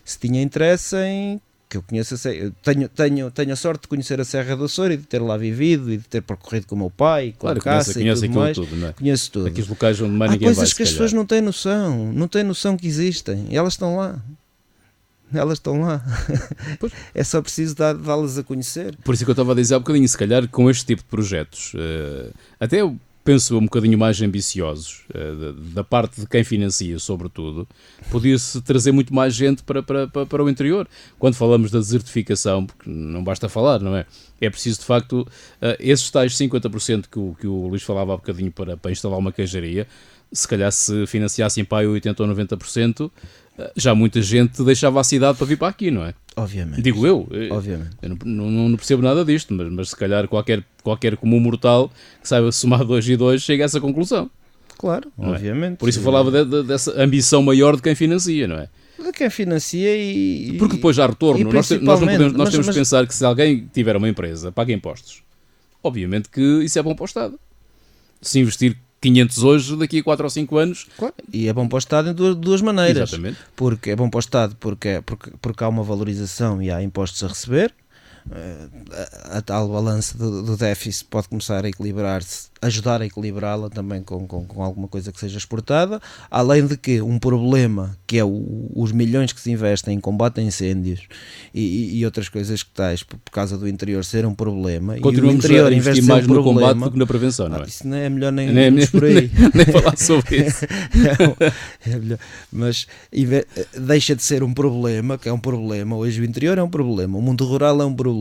se tinha interesse em que eu conheço, eu tenho a sorte de conhecer a Serra do Açor e de ter lá vivido e de ter percorrido com o meu pai, com a caça e tudo mais. Tudo, é? Conheço tudo. Aqueles locais onde mais há ninguém vai, coisas que as pessoas não têm noção que existem, e elas estão lá. É só preciso dá-las a conhecer. Por isso que eu estava a dizer há bocadinho, se calhar com este tipo de projetos, até eu penso um bocadinho mais ambiciosos, da parte de quem financia, sobretudo, podia-se trazer muito mais gente para o interior. Quando falamos da desertificação, porque não basta falar, não é? É preciso, de facto, esses tais 50% que o Luís falava há bocadinho para instalar uma queijaria, se calhar se financiassem para aí 80% ou 90%, já muita gente deixava a cidade para vir para aqui, não é? Obviamente. Digo eu. Obviamente. Eu não percebo nada disto, mas se calhar qualquer comum mortal que saiba somar 2 e 2 chega a essa conclusão. Claro, obviamente. Por isso eu falava dessa ambição maior de quem financia, não é? De quem financia e... Porque depois há retorno. Nós temos que pensar que se alguém tiver uma empresa, paga impostos. Obviamente que isso é bom para o Estado. Se investir 500 hoje, daqui a 4 ou 5 anos... Claro. E é bom para o Estado de duas maneiras. Exatamente. Porque é bom para o Estado porque há uma valorização e há impostos a receber. A tal balança do déficit pode começar a equilibrar-se, ajudar a equilibrá-la também com alguma coisa que seja exportada, além de que um problema que é os milhões que se investem em combate a incêndios e outras coisas que tais por causa do interior ser um problema. Continuamos e o interior a investir mais no combate do que na prevenção, não é? Isso não é melhor nem por aí. Nem falar sobre isso. É melhor. Mas deixa de ser um problema, que é um problema. Hoje o interior é um problema, o mundo rural é um problema.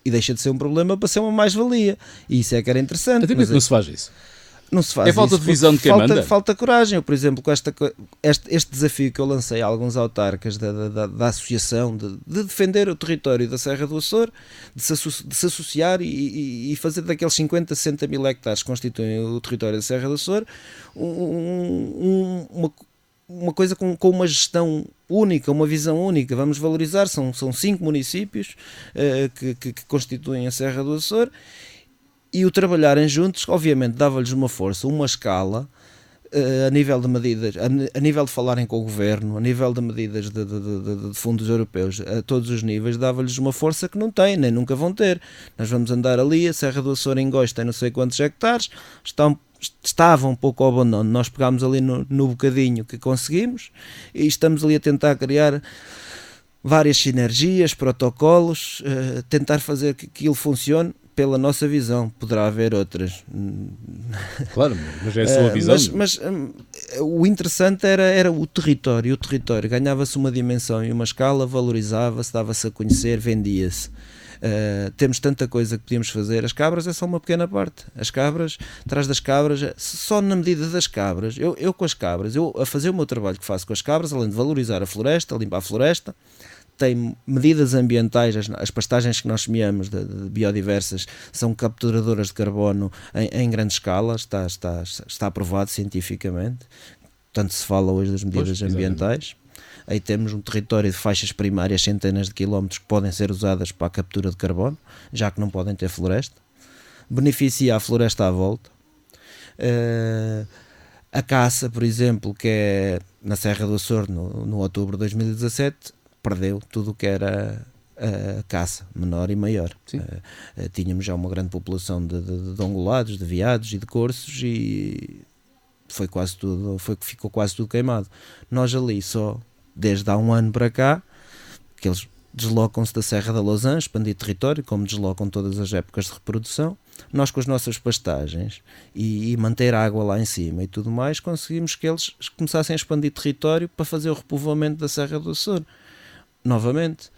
E deixa de ser um problema para ser uma mais-valia. E isso é que era interessante. Até porque não se faz isso? não se faz. É falta de visão de quem manda. Falta coragem. Eu, por exemplo, com este desafio que eu lancei a alguns autarcas da associação de defender o território da Serra do Açor, de se associar e fazer daqueles 50, 60 mil hectares que constituem o território da Serra do Açor uma coisa com uma gestão única, uma visão única. Vamos valorizar, são 5 municípios que constituem a Serra do Açor, e o trabalharem juntos, obviamente, dava-lhes uma força, uma escala, a nível de medidas, a nível de falarem com o governo, a nível de medidas de fundos europeus, a todos os níveis, dava-lhes uma força que não têm, nem nunca vão ter. Nós vamos andar ali, a Serra do Açor em Góis tem não sei quantos hectares, estava um pouco ao abandono. Nós pegámos ali no bocadinho que conseguimos e estamos ali a tentar criar várias sinergias, protocolos, tentar fazer que aquilo funcione pela nossa visão. Poderá haver outras. Claro, mas é a sua visão. Mas o interessante era o território. O território ganhava-se uma dimensão e uma escala, valorizava-se, dava-se a conhecer, vendia-se. Temos tanta coisa que podíamos fazer. As cabras é só uma pequena parte. As cabras, atrás das cabras, só na medida das cabras, eu com as cabras, eu a fazer o meu trabalho que faço com as cabras, além de valorizar a floresta, limpar a floresta, tem medidas ambientais. As pastagens que nós semeamos de biodiversas são capturadoras de carbono em grande escala, está aprovado cientificamente. Tanto se fala hoje das medidas ambientais. Aí temos um território de faixas primárias, centenas de quilómetros, que podem ser usadas para a captura de carbono, já que não podem ter floresta. Beneficia a floresta à volta. A caça, por exemplo, que é na Serra do Açor, no outubro de 2017, perdeu tudo o que era a caça, menor e maior. Tínhamos já uma grande população de ongulados, de veados e de corços, e ficou quase tudo queimado. Nós ali só, desde há um ano para cá, que eles deslocam-se da Serra da Lousã, expandir território, como deslocam todas as épocas de reprodução. Nós, com as nossas pastagens e manter a água lá em cima e tudo mais, conseguimos que eles começassem a expandir território para fazer o repovoamento da Serra do Açor novamente,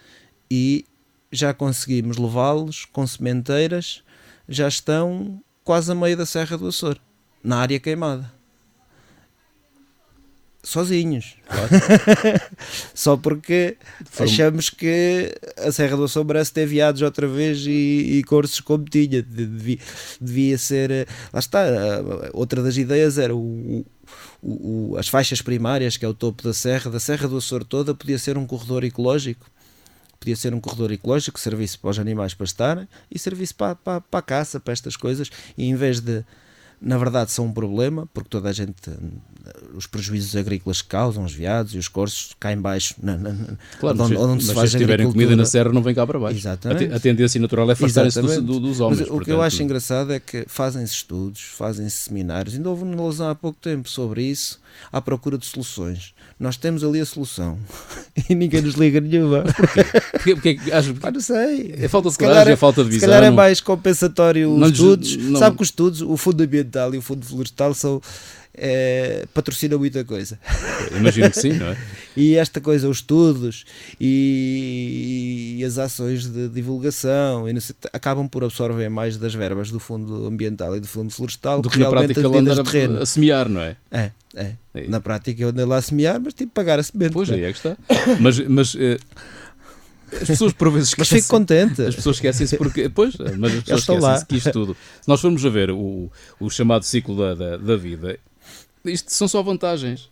e já conseguimos levá-los com sementeiras, já estão quase a meio da Serra do Açor, na área queimada, sozinhos. Só porque achamos que a Serra do Açor merece ter veados outra vez e corços como tinha. Devia ser. Lá está, outra das ideias era as faixas primárias, que é o topo da Serra do Açor toda, podia ser um corredor ecológico. Podia ser um corredor ecológico que servisse para os animais pastarem e servisse para a caça, para estas coisas, e em vez de, na verdade, são um problema, porque toda a gente, os prejuízos agrícolas que causam, os veados e os corços, cá em baixo, claro, onde se faz se tiverem comida na serra, não vem cá para baixo. Exatamente. A tendência natural é afastarem-se dos homens. Mas o que eu acho engraçado é que fazem-se estudos, fazem-se seminários, ainda houve na Lousã há pouco tempo sobre isso, à procura de soluções. Nós temos ali a solução e ninguém nos liga nenhuma. Porque não sei. É falta de coragem, é falta de visão. Se calhar é mais compensatório os estudos. Sabe que os estudos, o Fundo Ambiental e o Fundo Florestal patrocinam muita coisa. Imagino que sim, não é? E esta coisa, os estudos e as ações de divulgação acabam por absorver mais das verbas do Fundo Ambiental e do Fundo Florestal do que realmente as medidas de terreno. A semear, não é? É. Na prática eu andei lá a semear, mas tive que pagar a semente. Pois aí é que está. Mas as pessoas por vezes esquecem. Mas fico contente. As pessoas esquecem-se porque. Pois, mas as pessoas esquecem-se que isto tudo. Se nós formos a ver o chamado ciclo da vida, isto são só vantagens.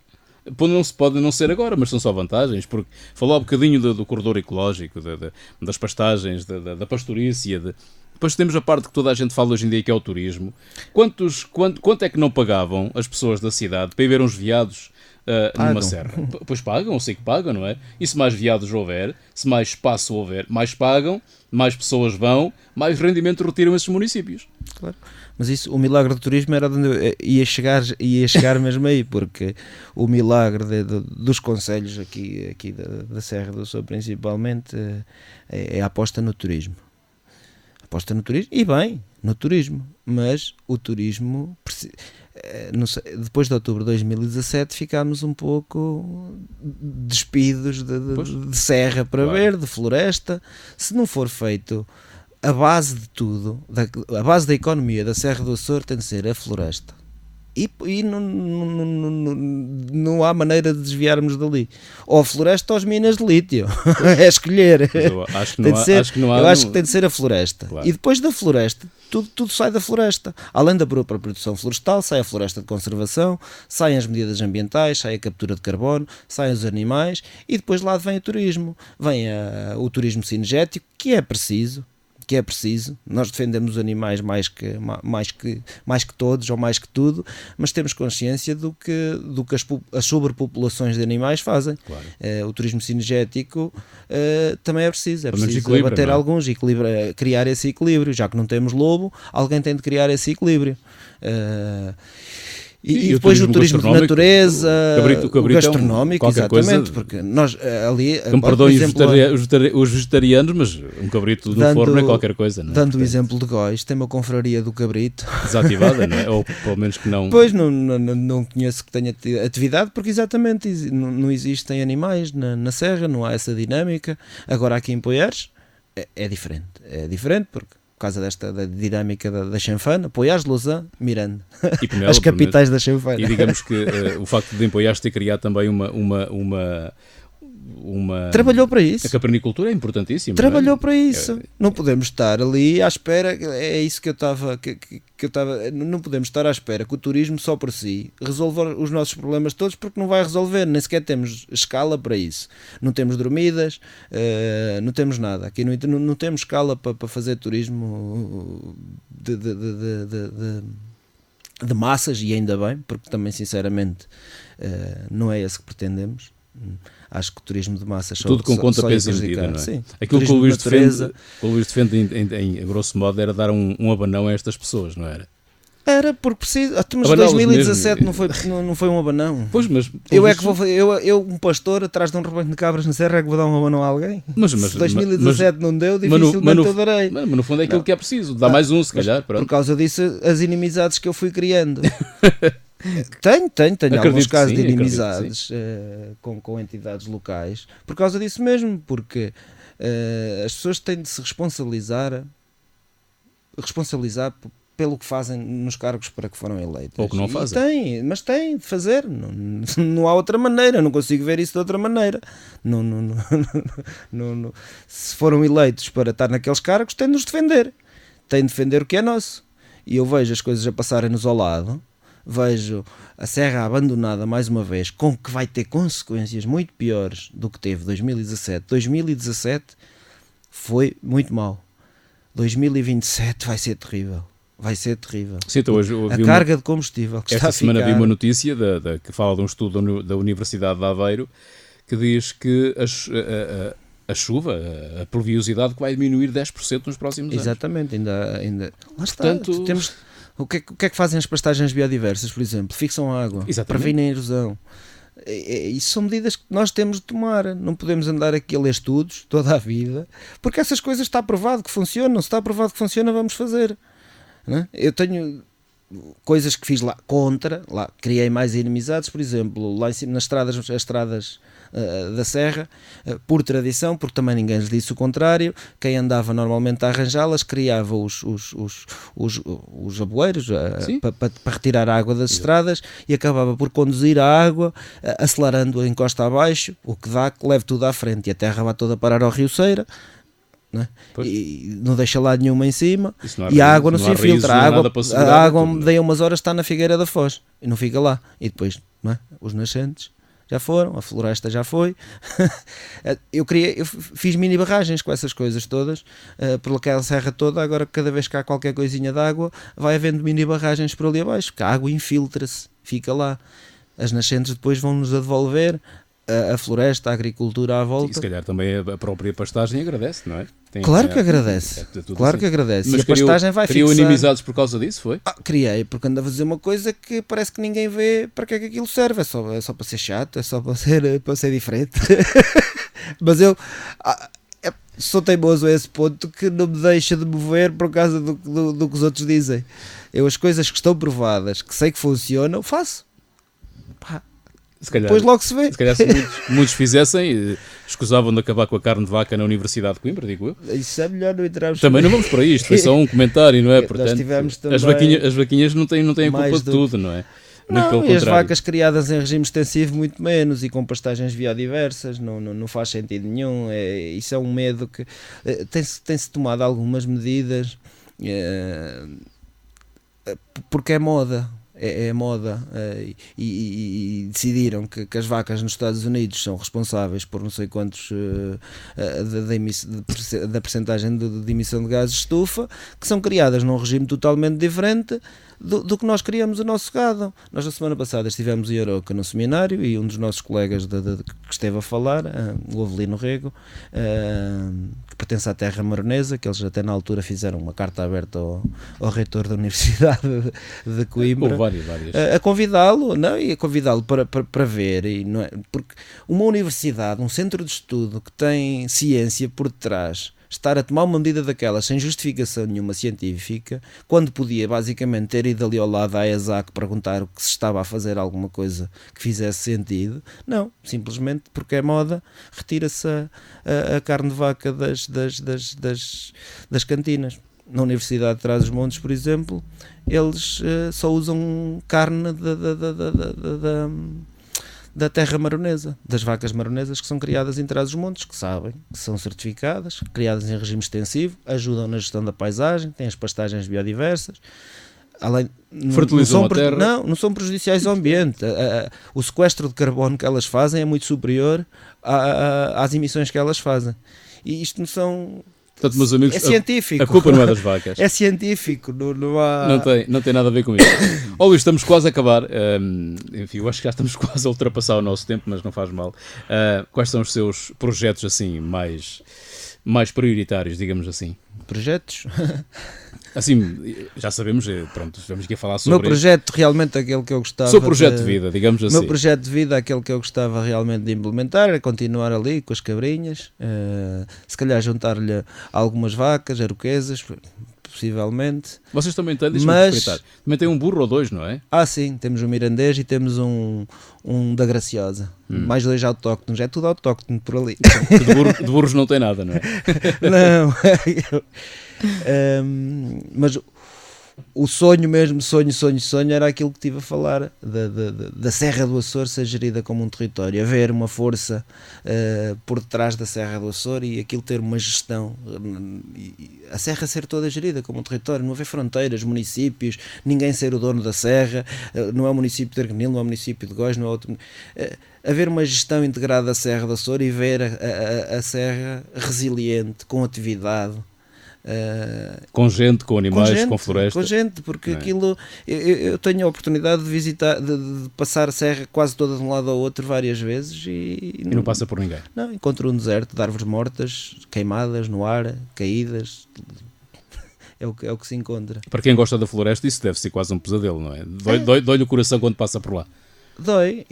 Podem não ser agora, mas são só vantagens, porque falou há bocadinho do corredor ecológico, das pastagens, da pastorícia. Depois temos a parte que toda a gente fala hoje em dia, que é o turismo. Quanto é que não pagavam as pessoas da cidade para ir ver uns veados numa serra? Pois pagam, eu sei que pagam, não é? E se mais veados houver, se mais espaço houver, mais pagam, mais pessoas vão, mais rendimento retiram esses municípios. Claro. Mas isso, o milagre do turismo era onde eu ia chegar mesmo aí, porque o milagre dos concelhos aqui da Serra do Açor principalmente é a aposta no turismo. Aposta no turismo, e bem, no turismo, mas o turismo, não sei, depois de outubro de 2017 ficámos um pouco despidos de serra para ver, de floresta. Se não for feito a base de tudo, a base da economia da Serra do Açor tem de ser a floresta. E não há maneira de desviarmos dali. Ou a floresta ou as minas de lítio. É escolher. Eu acho que não há. Eu acho que tem de ser a floresta. Claro. E depois da floresta, tudo sai da floresta. Além da própria produção florestal, sai a floresta de conservação, saem as medidas ambientais, sai a captura de carbono, saem os animais e depois lá vem o turismo. Vem o turismo cinegético, que é preciso. Nós defendemos os animais mais que todos ou mais que tudo, mas temos consciência do que as sobrepopulações de animais fazem. Claro. O turismo cinegético também é preciso abater alguns, criar esse equilíbrio. Já que não temos lobo, alguém tem de criar esse equilíbrio. E depois o turismo de natureza, o gastronómico, exatamente, porque nós ali... Me perdoem os vegetarianos, mas um cabrito no forno é qualquer coisa, não é? Dando o exemplo de Góis, tem uma confraria do cabrito. Desativada, não é? Ou pelo menos que não... Pois, não conheço que tenha atividade, porque exatamente não existem animais na serra, não há essa dinâmica. Agora aqui em Poiares é diferente porque... Por causa da dinâmica da chanfana, Poiares, Lausanne, Miranda, as capitais da chanfana. E digamos que o facto de Poiares ter criado também uma trabalhou para isso. A caprinicultura é importantíssima. Trabalhou para isso. Não podemos estar ali à espera, é isso que eu estava, não podemos estar à espera que o turismo só por si resolva os nossos problemas todos, porque não vai resolver, nem sequer temos escala para isso. Não temos dormidas, não temos nada. Aqui não temos escala para fazer turismo de massas, e ainda bem, porque também sinceramente não é esse que pretendemos. Acho que o turismo de massas tudo com conta, peso e medida, não é? Sim. Aquilo que o Luís defende em grosso modo era dar um abanão a estas pessoas, não era? Era porque preciso. Mas 2017 não foi um abanão. Pois, mas eu, um pastor atrás de um rebanho de cabras na serra, é que vou dar um abanão a alguém. Mas 2017 não deu, dificilmente eu darei. Mas no fundo é aquilo que é preciso. Dá mais um, se calhar. Pronto. Por causa disso, as inimizades que eu fui criando. Tenho alguns casos de inimizades com entidades locais por causa disso mesmo, porque as pessoas têm de se responsabilizar pelo que fazem nos cargos para que foram eleitos. Ou que não fazem. Mas têm de fazer, não há outra maneira, não consigo ver isso de outra maneira. Se foram eleitos para estar naqueles cargos, têm de nos defender, têm de defender o que é nosso. E eu vejo as coisas a passarem-nos ao lado, vejo a serra abandonada mais uma vez, com que vai ter consequências muito piores do que teve 2017. 2017 foi muito mau. 2027 vai ser terrível. Sim, então hoje a carga de combustível que está a ficar... Esta semana vi uma notícia que fala de um estudo da Universidade de Aveiro que diz que a chuva, a pluviosidade que vai diminuir 10% nos próximos anos. Exatamente, ainda... Lá está, temos... O que é que fazem as pastagens biodiversas, por exemplo? Fixam a água, previnem a erosão. Isso são medidas que nós temos de tomar. Não podemos andar aqui a ler estudos toda a vida, porque essas coisas está provado que funcionam. Se está provado que funciona, vamos fazer. Não é? Eu tenho coisas que fiz lá contra, criei mais inimizades, por exemplo, lá em cima nas estradas da serra, por tradição, porque também ninguém lhes disse o contrário. Quem andava normalmente a arranjá-las criava os aboeiros para retirar a água das estradas e acabava por conduzir a água acelerando a encosta abaixo, o que dá que leve tudo à frente e a terra vai toda parar ao rio Ceira. Não é? E não deixa lá nenhuma em cima e a água não se infiltra. A água daí a umas horas está na Figueira da Foz e não fica lá. E depois, não é? Os nascentes já foram, a floresta já foi. Eu fiz mini barragens com essas coisas todas por aquela serra toda. Agora cada vez que há qualquer coisinha de água vai havendo mini barragens por ali abaixo, porque a água infiltra-se, fica lá. As nascentes depois vão-nos a devolver a floresta, a agricultura à volta. E se calhar também a própria pastagem agradece, não é? Claro que agradece. Claro que agradece. Mas e a pastagem vai fixar. Criou inimizades por causa disso, foi? Criei, porque andava a fazer uma coisa que parece que ninguém vê para que é que aquilo serve. É só para ser chato, é só para ser diferente. Mas eu sou teimoso a esse ponto que não me deixa de mover por causa do que os outros dizem. Eu as coisas que estão provadas, que sei que funcionam, faço. Se calhar, depois logo se vê. Se calhar se muitos fizessem, escusavam de acabar com a carne de vaca na Universidade de Coimbra, digo eu. Isso é melhor não entrarmos. Também não vamos para isto, foi só um comentário, não é? Portanto, também as vaquinhas não têm a culpa de tudo, não é? Não, e as vacas criadas em regime extensivo muito menos, e com pastagens biodiversas, não faz sentido nenhum. Isso é um medo que tem-se tomado algumas medidas, porque é moda. É moda, e decidiram que as vacas nos Estados Unidos são responsáveis por não sei quantos da percentagem de emissão de gases de estufa, que são criadas num regime totalmente diferente do que nós criamos o nosso gado. Nós na semana passada estivemos em Aroca no seminário, e um dos nossos colegas que esteve a falar, o Avelino Rego, que pertence à terra maronesa, que eles até na altura fizeram uma carta aberta ao reitor da Universidade de Coimbra, a convidá-lo, e a convidá-lo para ver, e não é, porque uma universidade, um centro de estudo que tem ciência por detrás, estar a tomar uma medida daquelas sem justificação nenhuma científica, quando podia basicamente ter ido ali ao lado à ESAC perguntar o que se estava a fazer alguma coisa que fizesse sentido. Não, simplesmente porque é moda, retira-se a carne de vaca das cantinas. Na Universidade de Trás-os-Montes, por exemplo, eles só usam carne da terra maronesa, das vacas maronesas que são criadas em Trás-os-Montes, que sabem, que são certificadas, criadas em regime extensivo, ajudam na gestão da paisagem, têm as pastagens biodiversas, além, fertilizam a terra. Não são prejudiciais ao ambiente. O sequestro de carbono que elas fazem é muito superior às emissões que elas fazem. E isto não são... Portanto, meus amigos, é científico. A culpa não é das vacas. É científico, não há... Não tem nada a ver com isso. Luís, estamos quase a acabar. Enfim, eu acho que já estamos quase a ultrapassar o nosso tempo, mas não faz mal. Quais são os seus projetos assim mais prioritários, digamos assim? Projetos? Assim, já sabemos, pronto, estamos aqui a falar sobre... O meu projeto, realmente aquele que eu gostava... O seu projeto de vida, digamos assim. O meu projeto de vida, aquele que eu gostava realmente de implementar, é continuar ali com as cabrinhas, se calhar juntar-lhe algumas vacas, aroquesas, possivelmente. Vocês também têm, deixa-me respeitar, também tem um burro ou dois, não é? Sim, temos um mirandês e temos um da Graciosa. Mais 2 autóctonos, é tudo autóctono por ali. De burros não tem nada, não é? Não, mas o sonho mesmo, sonho era aquilo que estive a falar, da Serra do Açor ser gerida como um território, haver uma força por detrás da Serra do Açor e aquilo ter uma gestão, a Serra ser toda gerida como um território, não haver fronteiras, municípios, ninguém ser o dono da Serra, não é o município de Arganil, não é o município de Góis, não é outro... haver uma gestão integrada da Serra do Açor e ver a Serra resiliente, com atividade, com gente, com animais, com floresta. Com gente, porque aquilo eu tenho a oportunidade de visitar, de passar a serra quase toda de um lado ao outro várias vezes e não passa por ninguém. Não, encontro um deserto de árvores mortas, queimadas no ar, caídas. É o que se encontra. Para quem gosta da floresta, isso deve ser quase um pesadelo, não é? Dói-lhe o coração quando passa por lá. Dói,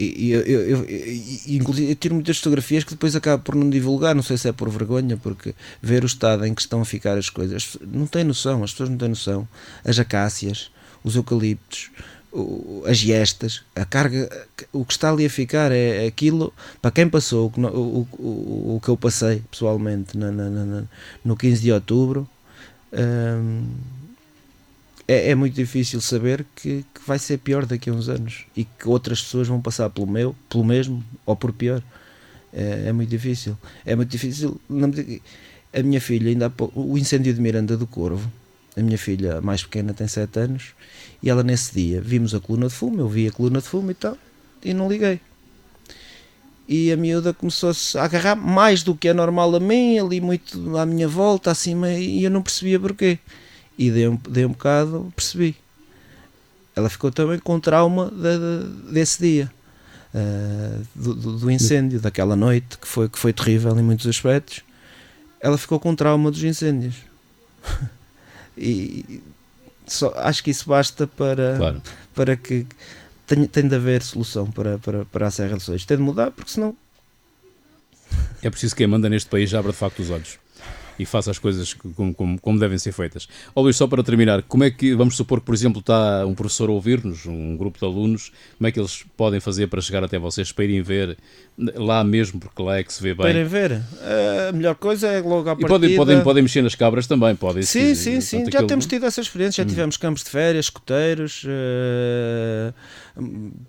inclusive eu tiro muitas fotografias que depois acabo por não divulgar, não sei se é por vergonha, porque ver o estado em que estão a ficar as coisas, não têm noção, as pessoas não têm noção, as acácias, os eucaliptos, as gestas, a carga, o que está ali a ficar é aquilo, para quem passou o que eu passei pessoalmente no 15 de outubro, é muito difícil saber que vai ser pior daqui a uns anos e que outras pessoas vão passar pelo mesmo ou por pior. É muito difícil. É muito difícil. A minha filha, ainda há pouco, o incêndio de Miranda do Corvo, a minha filha mais pequena tem 7 anos, e ela nesse dia, vimos a coluna de fumo, eu vi a coluna de fumo e tal, e não liguei. E a miúda começou-se a agarrar mais do que é normal a mim, ali muito à minha volta, acima, e eu não percebia porquê. E dei um bocado, percebi. Ela ficou também com trauma desse dia, do incêndio, daquela noite, que foi terrível em muitos aspectos. Ela ficou com trauma dos incêndios. E acho que isso basta para que tem de haver solução para a Serra do Açor. Tem de mudar, porque senão... É preciso que quem manda neste país abra de facto os olhos. e faça as coisas como devem ser feitas. Ó Luís, só para terminar, como é que, vamos supor que, por exemplo, está um professor a ouvir-nos, um grupo de alunos, como é que eles podem fazer para chegar até vocês, para irem ver lá mesmo, porque lá é que se vê bem? Para irem ver, a melhor coisa é logo à partida... E podem mexer nas cabras também, podem. Sim, já temos tido essa experiência, já tivemos campos de férias, escoteiros,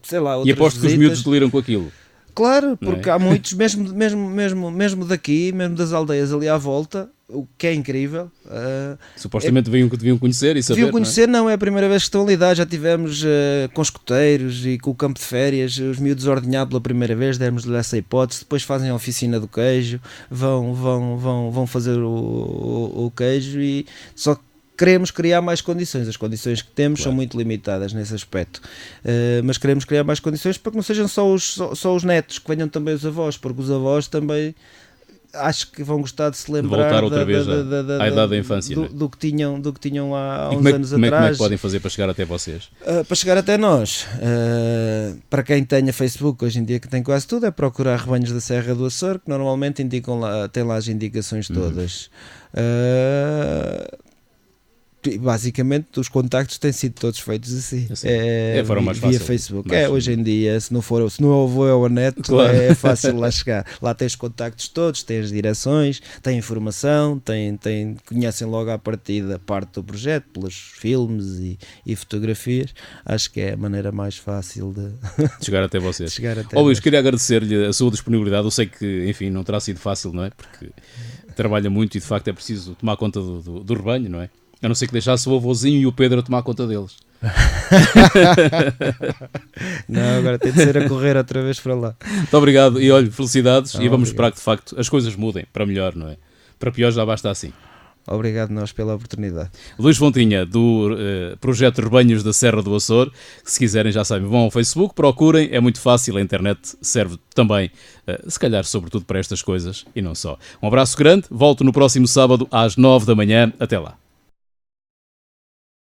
sei lá, outras E aposto visitas. que os miúdos deliram com aquilo. Claro, porque há muitos, mesmo daqui, mesmo das aldeias ali à volta, o que é incrível. Supostamente deviam conhecer e saber. Deviam conhecer, não é a primeira vez que estão ali, já tivemos com escoteiros e com o campo de férias, os miúdos ordenhados pela primeira vez, demos-lhe essa hipótese, depois fazem a oficina do queijo, vão fazer o queijo e só que queremos criar mais condições, as condições que temos são muito limitadas nesse aspecto, mas queremos criar mais condições para que não sejam só os netos, que venham também os avós, porque os avós também acho que vão gostar de se lembrar voltar outra vez à idade da infância, do que tinham há uns anos atrás. Como é que podem fazer para chegar até vocês? Para chegar até nós, para quem tenha Facebook, hoje em dia que tem quase tudo, é procurar Rebanhos da Serra do Açor, que normalmente tem lá as indicações todas. Basicamente os contactos têm sido todos feitos assim, mais via fácil, Facebook, hoje em dia, se não houver a net, claro. É fácil lá chegar, lá tem os contactos todos, tem as direções, tem informação, conhecem logo à partida parte do projeto, pelos filmes e fotografias, acho que é a maneira mais fácil de chegar até vocês. Luís, queria agradecer-lhe a sua disponibilidade, eu sei que, enfim, não terá sido fácil, não é? Porque trabalha muito e de facto é preciso tomar conta do rebanho, não é? A não ser que deixasse o avôzinho e o Pedro a tomar conta deles. Não, agora tem de ser a correr outra vez para lá. Muito obrigado e olha, felicidades e vamos esperar que de facto as coisas mudem para melhor, não é? Para pior já basta assim. Obrigado nós pela oportunidade. Luís Fontinha, do projeto Rebanhos da Serra do Açor. Se quiserem, já sabem, vão ao Facebook, procurem, é muito fácil, a internet serve também, se calhar, sobretudo para estas coisas e não só. Um abraço grande, volto no próximo sábado às 9 da manhã. Até lá.